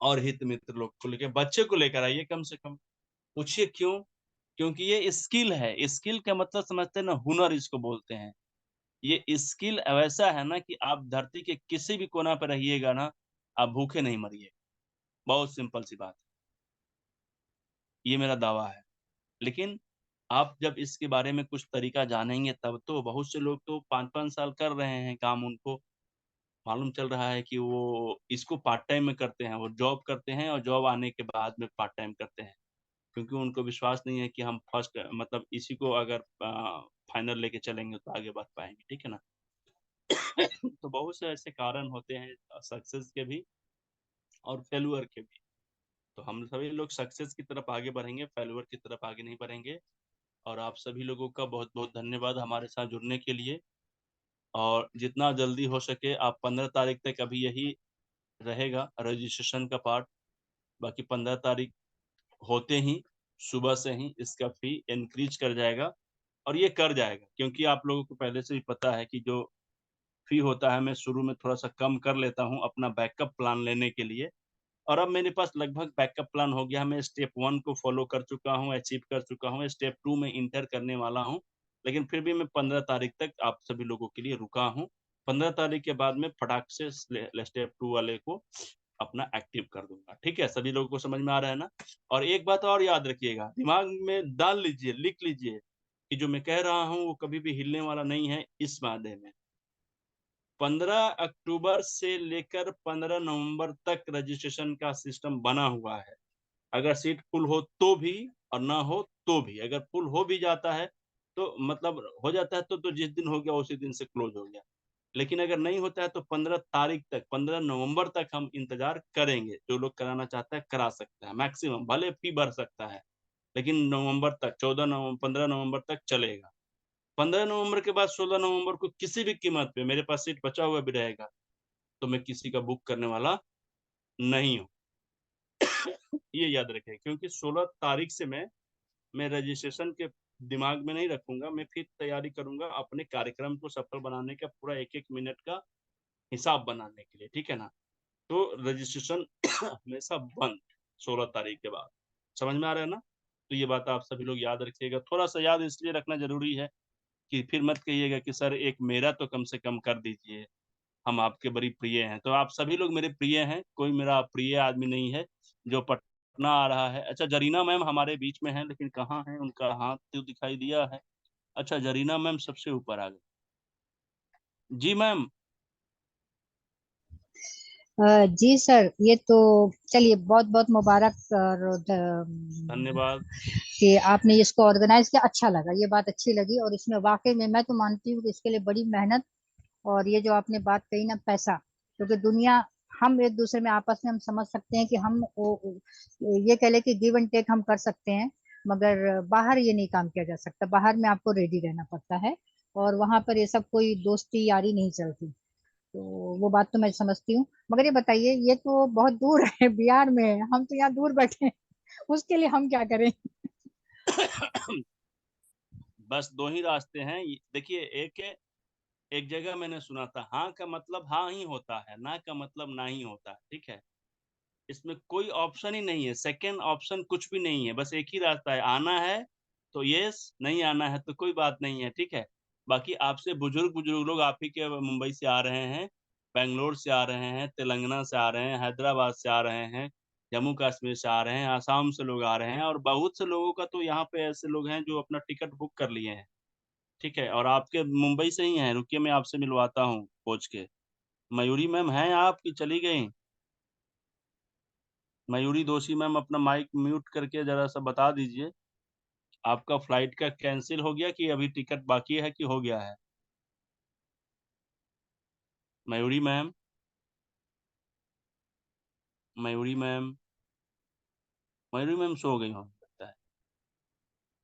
और हित मित्र लोग को लेकर, बच्चे को लेकर आइए कम से कम। पूछिए क्यों? क्योंकि ये स्किल है। स्किल का मतलब समझते हैं ना, हुनर इसको बोलते हैं। ये स्किल वैसा है ना कि आप धरती के किसी भी कोना पर रहिएगा ना, आप भूखे नहीं मरिए। बहुत सिंपल सी बात है, ये मेरा दावा है। लेकिन आप जब इसके बारे में कुछ तरीका जानेंगे तब तो। बहुत से लोग तो 5-5 साल कर रहे हैं काम, उनको मालूम चल रहा है कि वो इसको पार्ट टाइम में करते हैं, वो जॉब करते हैं और जॉब आने के बाद में पार्ट टाइम करते हैं, क्योंकि उनको विश्वास नहीं है कि हम फर्स्ट मतलब इसी को अगर फाइनल लेके चलेंगे तो आगे बढ़ पाएंगे। ठीक है ना? तो बहुत से ऐसे कारण होते हैं सक्सेस के भी और फेल्यूर के भी। तो हम सभी लोग सक्सेस की तरफ आगे बढ़ेंगे, फेल्यूर की तरफ आगे नहीं बढ़ेंगे। और आप सभी लोगों का बहुत बहुत धन्यवाद हमारे साथ जुड़ने के लिए। और जितना जल्दी हो सके आप 15 तारीख तक, अभी यही रहेगा रजिस्ट्रेशन का पार्ट, बाकी 15 तारीख होते ही सुबह से ही इसका फी इंक्रीज कर जाएगा। और ये कर जाएगा क्योंकि आप लोगों को पहले से ही पता है कि जो फी होता है मैं शुरू में थोड़ा सा कम कर लेता हूँ अपना बैकअप प्लान लेने के लिए। और अब मेरे पास लगभग बैकअप प्लान हो गया। मैं स्टेप 1 को फॉलो कर चुका हूँ, अचीव कर चुका हूँ, स्टेप 2 में इंटर करने वाला हूँ। लेकिन फिर भी मैं 15 तारीख तक आप सभी लोगों के लिए रुका हूँ। 15 तारीख के बाद में फटाक से स्टेप 2 वाले को अपना एक्टिव कर दूंगा। ठीक है, सभी लोगों को समझ में आ रहा है ना? और एक बात और याद रखिएगा, दिमाग में डाल लीजिए, लिख लीजिए कि जो मैं कह रहा हूँ वो कभी भी हिलने वाला नहीं है इस मायने में। 15 अक्टूबर से लेकर 15 नवंबर तक रजिस्ट्रेशन का सिस्टम बना हुआ है। अगर सीट फुल हो तो भी और ना हो तो भी, अगर फुल हो भी जाता है तो मतलब हो जाता है तो जिस दिन हो गया उसी दिन से क्लोज हो गया। लेकिन अगर नहीं होता है तो 15 तारीख तक, 15 नवंबर तक हम इंतजार करेंगे। जो लोग कराना चाहता है करा सकता है, मैक्सिमम भले फी बढ़ सकता है, लेकिन नवंबर तक 15 नवंबर तक चलेगा। 15 नवंबर के बाद 16 नवंबर को किसी भी कीमत पे मेरे पास सीट बचा हुआ भी रहेगा तो मैं किसी का बुक करने वाला नहीं हूँ। ये याद रखें, क्योंकि 16 तारीख से मैं रजिस्ट्रेशन के दिमाग में नहीं रखूंगा। मैं फिर तैयारी करूंगा अपने कार्यक्रम को सफल बनाने का, पूरा एक एक मिनट का हिसाब बनाने के लिए। ठीक है ना? तो रजिस्ट्रेशन हमेशा बंद 16 तारीख के बाद। समझ में आ रहा है ना? तो ये बात आप सभी लोग याद रखिएगा। थोड़ा सा याद इसलिए रखना जरूरी है कि फिर मत कहिएगा कि सर एक मेरा तो कम से कम कर दीजिए, हम आपके बड़ी प्रिय हैं। तो आप सभी लोग मेरे प्रिय हैं, कोई मेरा अप्रिय आदमी नहीं है जो पटना आ रहा है। अच्छा, जरीना मैम हमारे बीच में है, लेकिन कहाँ है? उनका हाथ तो दिखाई दिया है। अच्छा, जरीना मैम सबसे ऊपर आ गए। जी मैम।
जी सर, ये तो चलिए बहुत बहुत मुबारक और
धन्यवाद।
कि आपने इसको ऑर्गेनाइज किया। अच्छा लगा, ये बात अच्छी लगी। और इसमें वाकई में मैं तो मानती हूँ कि इसके लिए बड़ी मेहनत, और ये जो आपने बात कही ना, पैसा, क्योंकि दुनिया, हम एक दूसरे में आपस में हम समझ सकते हैं कि हम ये कह ले कि गिव एंड टेक हम कर सकते हैं, मगर बाहर ये नहीं काम किया जा सकता। बाहर में आपको रेडी रहना पड़ता है, और वहां पर ये सब कोई दोस्ती यारी नहीं चलती। तो वो बात तो मैं समझती हूँ, मगर ये बताइए, ये तो बहुत दूर है, बिहार में है, हम तो यहाँ दूर बैठे हैं, उसके लिए हम क्या करें?
बस दो ही रास्ते हैं। देखिए, एक जगह मैंने सुना था, हाँ का मतलब हाँ ही होता है, ना का मतलब ना ही होता है। ठीक है, इसमें कोई ऑप्शन ही नहीं है, सेकंड ऑप्शन कुछ भी नहीं है। बस एक ही रास्ता है, आना है तो यस, नहीं आना है तो कोई बात नहीं है। ठीक है, बाकी आपसे बुजुर्ग बुजुर्ग लोग आप ही के मुंबई से आ रहे हैं, बेंगलोर से आ रहे हैं, तेलंगाना से आ रहे हैं, हैदराबाद से आ रहे हैं, जम्मू कश्मीर से आ रहे हैं, आसाम से लोग आ रहे हैं, और बहुत से लोगों का तो यहाँ पे ऐसे लोग हैं जो अपना टिकट बुक कर लिए हैं। ठीक है, और आपके मुंबई से ही हैं। रुकिए, मैं आपसे मिलवाता हूँ कोच के। मयूरी मैम हैं आपकी, चली गई? मयूरी दोषी मैम, अपना माइक म्यूट करके जरा सा बता दीजिए, आपका फ्लाइट का कैंसिल हो गया कि अभी टिकट बाकी है कि हो गया है? Mayuri ma'am, Mayuri ma'am, Mayuri ma'am so गई हो लगता है।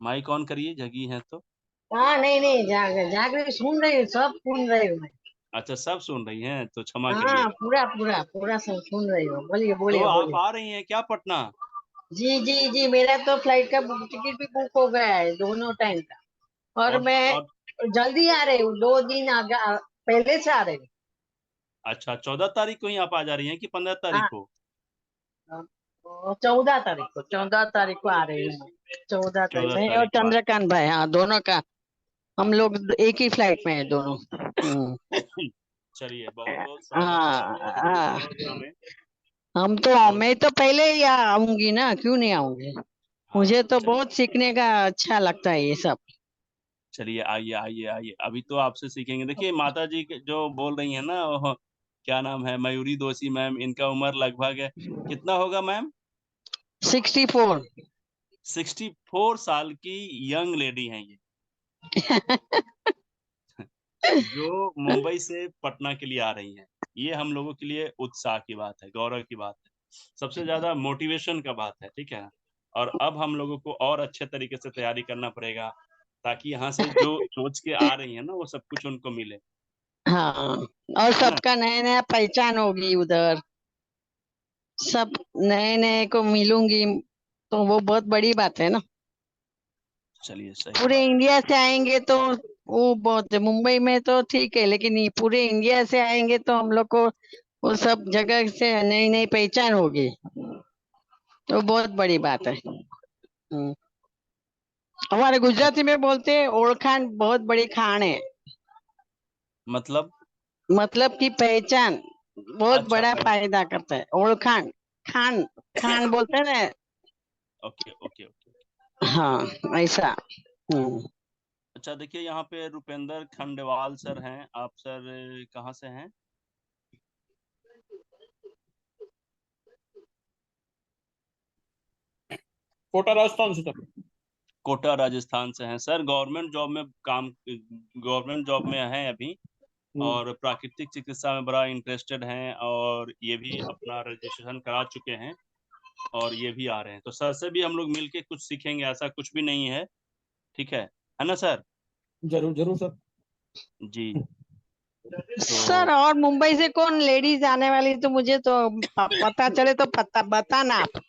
माइक ऑन करिए, जगी हैं तो।
हाँ, नहीं नहीं, जाग जाग रही, सुन रही हूँ, सब सुन रही हूँ मैं।
अच्छा, सब सुन रही हैं तो क्षमा
हाँ,
करिएगा।
पूरा पूरा पूरा सब सुन रही हूँ। बोलिए
तो
बोलिए
आप
बोलिए।
आ रही हैं क्या पटना?
जी जी जी, मेरा तो फ्लाइट का टिकट भी बुक हो गया है, दोनों टाइम का। और
और
मैं जल्दी आ रही हूँ, 2 दिन पहले से आ रही हूँ।
अच्छा, 14 तारीख को ही आप आ जा रही हैं कि 15 तारीख
हाँ,
को?
14 तारीख को, 14 तारीख को आ रही हूँ। 14 तारीख
14
मैं और
तारीख को
चंद्रकांत भाई, हाँ, दोनों का, हम लोग एक ही फ्लाइट में है दोनों।
चलिए, बहुत बहुत स्वागत है
हाँ
आपका
हाँ,
पटना में। और
मैं तो पहले ही आऊंगी ना, क्यों नहीं आऊंगी?
हाँ,
मुझे तो
चलिए
बहुत सीखने का अच्छा लगता है ये सब।
चलिए, आइए आइए आइए, अभी तो आपसे सीखेंगे। देखिए, माता जी जो बोल रही है ना, वो क्या नाम है, मयूरी दोषी मैम, इनका उम्र लगभग कितना होगा मैम?
64।
64 साल की यंग लेडी हैं ये, जो मुंबई से पटना के लिए आ रही हैं। ये हम लोगों के लिए उत्साह की बात है, गौरव की बात है, सबसे ज्यादा मोटिवेशन का बात है। ठीक है, और अब हम लोगों को और अच्छे तरीके से तैयारी करना पड़ेगा, ताकि यहाँ से जो सोच के आ रही है ना वो सब कुछ उनको मिले,
हाँ, और
है ना?
सबका नया नया पहचान होगी उधर, सब नए नए को मिलूंगी, तो वो बहुत बड़ी बात है ना।
चलिए, सही
पूरे
बात।
इंडिया से आएंगे तो वो बहुत है। मुंबई में तो ठीक है, लेकिन ये पूरे इंडिया से आएंगे तो हम लोग को वो सब जगह से नई नई पहचान होगी, तो बहुत बड़ी बात है। हमारे गुजराती में बोलते हैं, ओळखाण बहुत बड़ी खान है।
मतलब
मतलब की पहचान, बहुत
अच्छा
बड़ा
पहले
फायदा करता है। ओळखाण, खान खान बोलते हैं ना।
Okay okay okay.
हाँ ऐसा।
अच्छा देखिए यहाँ पे रुपेंद्र खंडेवाल सर हैं। आप सर कहाँ से हैं?
कोटा राजस्थान से सर।
कोटा राजस्थान से हैं सर। गवर्नमेंट जॉब में हैं अभी, और प्राकृतिक चिकित्सा में बड़ा इंटरेस्टेड हैं, और ये भी अपना रजिस्ट्रेशन करा चुके हैं और ये भी आ रहे हैं। तो सर से भी हम लोग मिलके कुछ सीखेंगे, ऐसा कुछ भी नहीं है। ठीक है ना सर?
जरूर जरूर सर।
जी।
सर और मुंबई से कौन लेडीज आने वाली, तो मुझे तो पता चले तो पता बताना आप।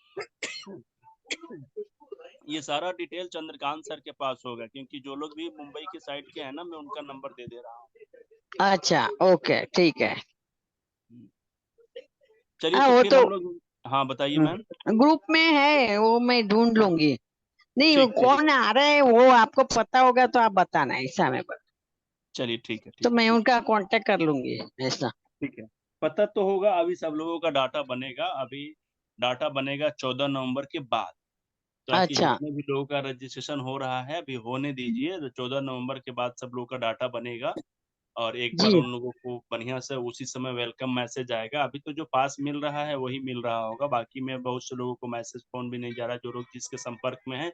ये सारा डिटेल चंद्रकांत सर के पास होगा, क्योंकि जो लोग भी मुंबई के साइड के हैं ना, मैं उनका नंबर दे दे रहा हूँ।
अच्छा ओके ठीक है।
चलिए
हाँ
तो
वो
फिर
तो
हम लोग, हाँ बताइए मैम।
ग्रुप में है, वो मैं ढूंढ लूंगी। नहीं वो
ठीक
कौन आ रहा है वो आपको पता होगा तो आप बताना ऐसा में।
चलिए ठीक है
तो
ठीक है
मैं
ठीक
उनका कांटेक्ट कर लूंगी ऐसा।
है ठीक है। पता तो होगा। अभी सब लोगों का डाटा बनेगा। अभी डाटा बनेगा 14 नवंबर के बाद, ताकि
अच्छा
जितने भी लोगों का रजिस्ट्रेशन हो रहा है अभी होने दीजिए। तो 14 नवंबर के बाद सब लोगों का डाटा बनेगा, और एक बार
जी
उन लोगों को बढ़िया से उसी समय वेलकम मैसेज आएगा। अभी तो जो पास मिल रहा है वही मिल रहा होगा, बाकी में बहुत से लोगों को मैसेज फोन भी नहीं जा रहा। जो लोग जिसके संपर्क में है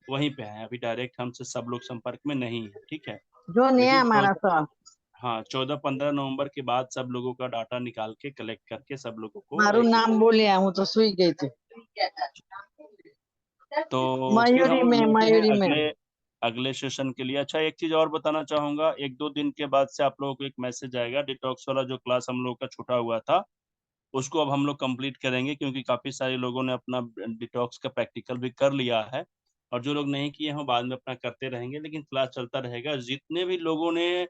वहीं पे है। अभी डायरेक्ट हमसे सब लोग संपर्क में नहीं है। ठीक है।
जो नया
लेकिन
हमारा सर।
हाँ 14-15 नवंबर के बाद सब लोगों का डाटा निकाल के कलेक्ट करके सब लोगों को
मारू नाम बोलिया हूँ तो सुई गई थी।
तो फिर हम
मयूरी
लोग
में
मिलते हैं
मयूरी में।
अगले अगले सेशन के लिए। अच्छा एक चीज और बताना चाहूंगा, 1-2 दिन के बाद से आप लोगों को एक मैसेज आएगा। डिटॉक्स वाला जो क्लास हम लोग का छूटा हुआ था उसको अब हम लोग कंप्लीट करेंगे, क्योंकि काफी सारे लोगों ने अपना डिटॉक्स का प्रैक्टिकल भी कर लिया है, और जो लोग नहीं किए हैं बाद में अपना करते रहेंगे। लेकिन क्लास चलता रहेगा। जितने भी लोगों ने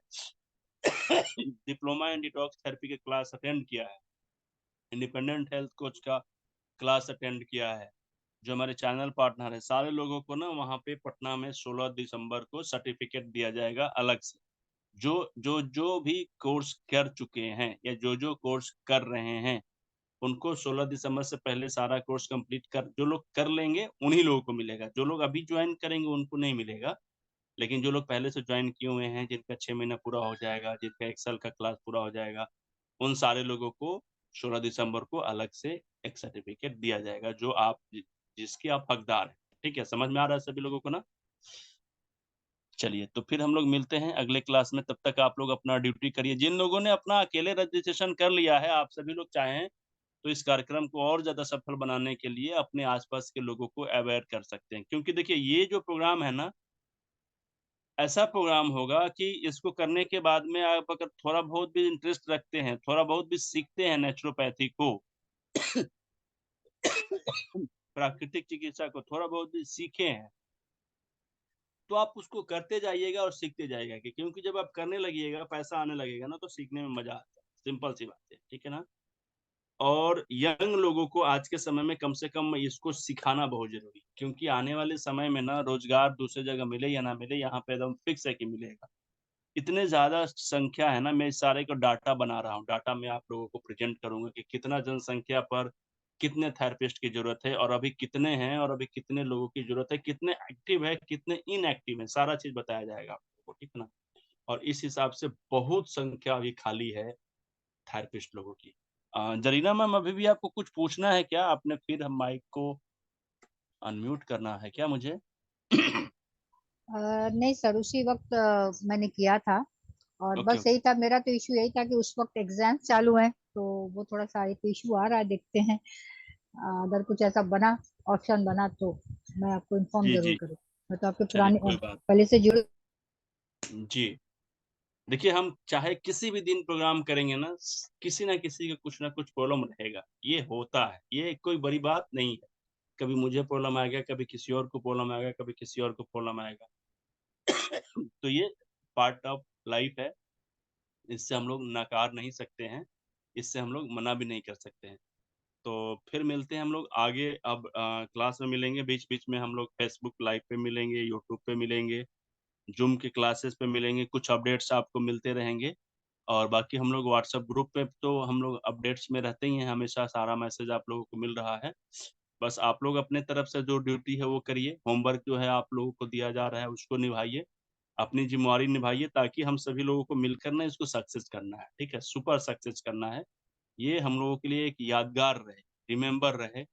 डिप्लोमा इन डिटॉक्स थेरेपी के क्लास अटेंड किया है, इंडिपेंडेंट हेल्थ कोच का क्लास अटेंड किया है, जो हमारे चैनल पार्टनर है, सारे लोगों को ना वहाँ पे पटना में 16 दिसंबर को सर्टिफिकेट दिया जाएगा अलग से। जो भी कोर्स कर चुके हैं या जो कोर्स कर रहे हैं, उनको 16 दिसंबर से पहले सारा कोर्स कंप्लीट कर, जो लोग कर लेंगे उन्हीं लोगों को मिलेगा। जो लोग अभी ज्वाइन करेंगे उनको नहीं मिलेगा। लेकिन जो लोग पहले से ज्वाइन किए हुए हैं, जिनका 6 महीना पूरा हो जाएगा, जिनका 1 साल का क्लास पूरा हो जाएगा, उन सारे लोगों को 16 दिसंबर को अलग से एक सर्टिफिकेट दिया जाएगा, जो आप जिसके आप हकदार हैं। ठीक है, समझ में आ रहा है सभी लोगों को ना? चलिए तो फिर हम लोग मिलते हैं अगले क्लास में। तब तक आप लोग अपना ड्यूटी करिए। जिन लोगों ने अपना अकेले रजिस्ट्रेशन कर लिया है, आप सभी लोग चाहें तो इस कार्यक्रम को और ज्यादा सफल बनाने के लिए अपने आसपास के लोगों को अवेयर कर सकते हैं। क्योंकि देखिए ये जो प्रोग्राम है ना, ऐसा प्रोग्राम होगा कि इसको करने के बाद में आप अगर थोड़ा बहुत भी इंटरेस्ट रखते हैं, थोड़ा बहुत भी सीखते हैं नेचुरोपैथी को, प्राकृतिक चिकित्सा को थोड़ा बहुत भी सीखे हैं, तो आप उसको करते जाइएगा और सीखते जाइएगा। क्योंकि जब आप करने लगिएगा, पैसा आने लगेगा ना, तो सीखने में मजा आता है। सिंपल सी बात है। ठीक है ना? और यंग लोगों को आज के समय में कम से कम इसको सिखाना बहुत जरूरी, क्योंकि आने वाले समय में ना रोजगार दूसरे जगह मिले या ना मिले, यहाँ पे एकदम फिक्स है कि मिलेगा। इतने ज्यादा संख्या है ना। मैं इस सारे को डाटा बना रहा हूँ। डाटा में आप लोगों को प्रेजेंट करूंगा कि कितना जनसंख्या पर कितने थेरेपिस्ट की जरूरत है, और अभी कितने हैं, और अभी कितने लोगों की जरूरत है, कितने एक्टिव है, कितने इनएक्टिव है, सारा चीज बताया जाएगा आप लोगों को। ठीक है ना? और इस हिसाब से बहुत संख्या अभी खाली है थेरेपिस्ट लोगों की। जरीना मैम, अभी भी आपको कुछ पूछना है क्या? आपने फिर हम माइक को अनम्यूट करना है क्या मुझे?
नहीं सर, उसी वक्त मैंने किया था, और
ओके
बस यही था मेरा। तो इशू यही था कि उस वक्त एग्जाम चालू है, तो वो थोड़ा सा एक इशू आ रहा है। देखते हैं अगर कुछ ऐसा बना, ऑप्शन बना, तो मैं आपको इन्फॉर्म
जी
जरूर
जी।
करूँ। मैं तो आपके
चलिए
पुराने
कोई बात।
पहले से जुड़े।
जी देखिए, हम चाहे किसी भी दिन प्रोग्राम करेंगे ना, किसी ना किसी का कुछ ना कुछ प्रॉब्लम रहेगा। ये होता है, ये कोई बड़ी बात नहीं है। कभी मुझे प्रॉब्लम आएगा, कभी किसी और को प्रॉब्लम आएगा, कभी किसी और को प्रॉब्लम आएगा। तो ये पार्ट ऑफ लाइफ है। इससे हम लोग नकार नहीं सकते हैं, इससे हम लोग मना भी नहीं कर सकते हैं। तो फिर मिलते हैं हम लोग आगे। अब क्लास में मिलेंगे, बीच बीच में हम लोग फेसबुक लाइव पे मिलेंगे, यूट्यूब पे मिलेंगे, जूम के क्लासेस पे मिलेंगे। कुछ अपडेट्स आपको मिलते रहेंगे। और बाकी हम लोग व्हाट्सएप ग्रुप पे तो हम लोग अपडेट्स में रहते ही हैं, हमेशा सारा मैसेज आप लोगों को मिल रहा है। बस आप लोग अपने तरफ से जो ड्यूटी है वो करिए, होमवर्क जो है आप लोगों को दिया जा रहा है उसको निभाइए, अपनी जिम्मेवारी निभाइए, ताकि हम सभी लोगों को मिलकर ना इसको सक्सेस करना है, ठीक है, सुपर सक्सेस करना है। ये हम लोगों के लिए एक यादगार रहे, रिमेम्बर रहे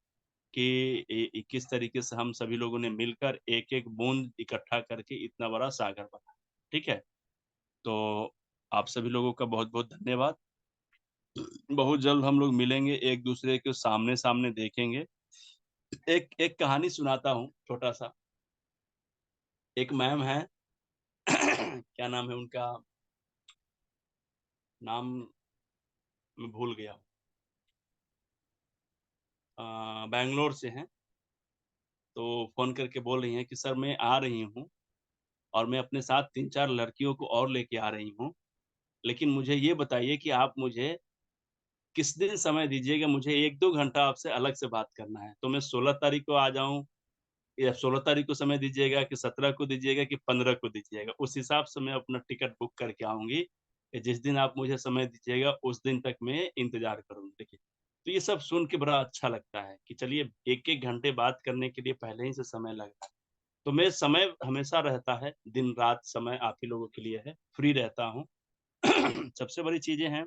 कि किस तरीके से हम सभी लोगों ने मिलकर एक एक बूंद इकट्ठा करके इतना बड़ा सागर बना, ठीक है। तो आप सभी लोगों का बहुत बहुत धन्यवाद। बहुत जल्द हम लोग मिलेंगे, एक दूसरे के सामने सामने देखेंगे। एक एक कहानी सुनाता हूँ छोटा सा। एक मैम है क्या नाम है उनका, नाम मैं भूल गया हूँ, बैंगलोर से हैं। तो फोन करके बोल रही हैं कि सर मैं आ रही हूँ और मैं अपने साथ 3-4 लड़कियों को और लेके आ रही हूँ, लेकिन मुझे ये बताइए कि आप मुझे किस दिन समय दीजिएगा, मुझे 1-2 घंटा आपसे अलग से बात करना है। तो मैं 16 तारीख को आ जाऊँ या 16 तारीख को समय दीजिएगा कि 17 को दीजिएगा कि 15 को दीजिएगा, उस हिसाब से मैं अपना टिकट बुक करके आऊँगी कि जिस दिन आप मुझे समय दीजिएगा उस दिन तक मैं इंतज़ार करूँगी। देखिए, तो ये सब सुन के बड़ा अच्छा लगता है कि चलिए 1-1 घंटे बात करने के लिए पहले ही से समय लग रहा है। तो मैं समय हमेशा रहता है, दिन-रात समय आप ही लोगों के लिए है, फ्री रहता हूँ। सबसे बड़ी चीज़ें हैं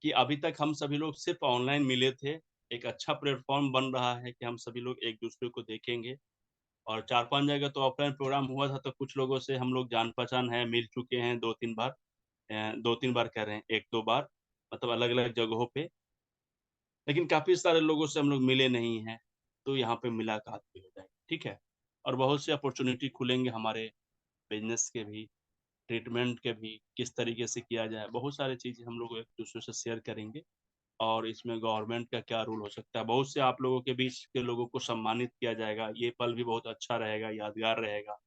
कि अभी तक हम सभी लोग सिर्फ़ ऑनलाइन मिले थे। एक अच्छा प्लेटफ़ॉर्म बन रहा है कि हम सभी लोग एक-दूसरे को देखेंगे और 4-5 जगह तो ऑफ़लाइन प्रोग्राम हुआ था, तो कुछ लोगों से हम लोग जान-पहचान है, मिल चुके हैं 2-3 बार। 2-3 बार कह रहे हैं, 1-2 बार, मतलब अलग-अलग जगहों पे। लेकिन काफ़ी सारे लोगों से हम लोग मिले नहीं हैं, तो यहाँ पे मुलाकात भी हो जाएगी, ठीक है? और बहुत से अपॉर्च्युनिटी खुलेंगे हमारे बिज़नेस के भी, ट्रीटमेंट के भी, किस तरीके से किया जाए, बहुत सारी चीज़ें हम लोग एक-दूसरे से शेयर करेंगे। और इसमें गवर्नमेंट का क्या रूल हो सकता है। बहुत से आप लोगों के बीच के लोगों को सम्मानित किया जाएगा, ये पल भी बहुत अच्छा रहेगा, यादगार रहेगा।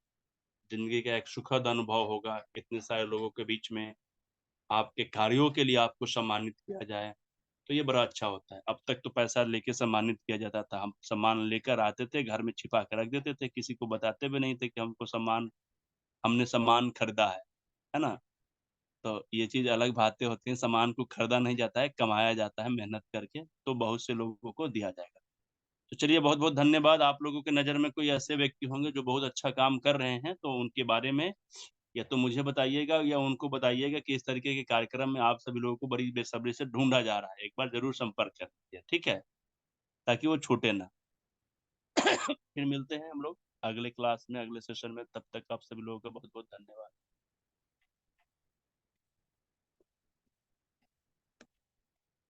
ज़िंदगी का एक सुखद अनुभव होगा, इतने सारे लोगों के बीच में आपके कार्यों के लिए आपको सम्मानित किया जाए, तो ये बड़ा अच्छा होता है। अब तक तो पैसा लेके सम्मानित किया जाता था, हम सम्मान लेकर आते थे, घर में छिपा के रख देते थे, किसी को बताते भी नहीं थे कि हमने सम्मान खरीदा है ना? तो ये चीज़ अलग बातें होती हैं, सामान को खरीदा नहीं जाता है, कमाया जाता है मेहनत करके, तो बहुत से लोगों को दिया जाएगा। तो चलिए बहुत-बहुत धन्यवाद। आप लोगों के नज़र में कोई ऐसे व्यक्ति होंगे जो बहुत अच्छा काम कर रहे हैं, तो उनके बारे में या तो मुझे बताइएगा या उनको बताइएगा कि इस तरीके के कार्यक्रम में आप सभी लोगों को बड़ी बेसब्री से ढूँढा जा रहा है। एक बार ज़रूर संपर्क कर लीजिए, ठीक है? ताकि वो छूटे ना। फिर मिलते हैं हम लोग अगले क्लास में, अगले सेशन में, तब तक आप सभी लोगों का बहुत-बहुत धन्यवाद।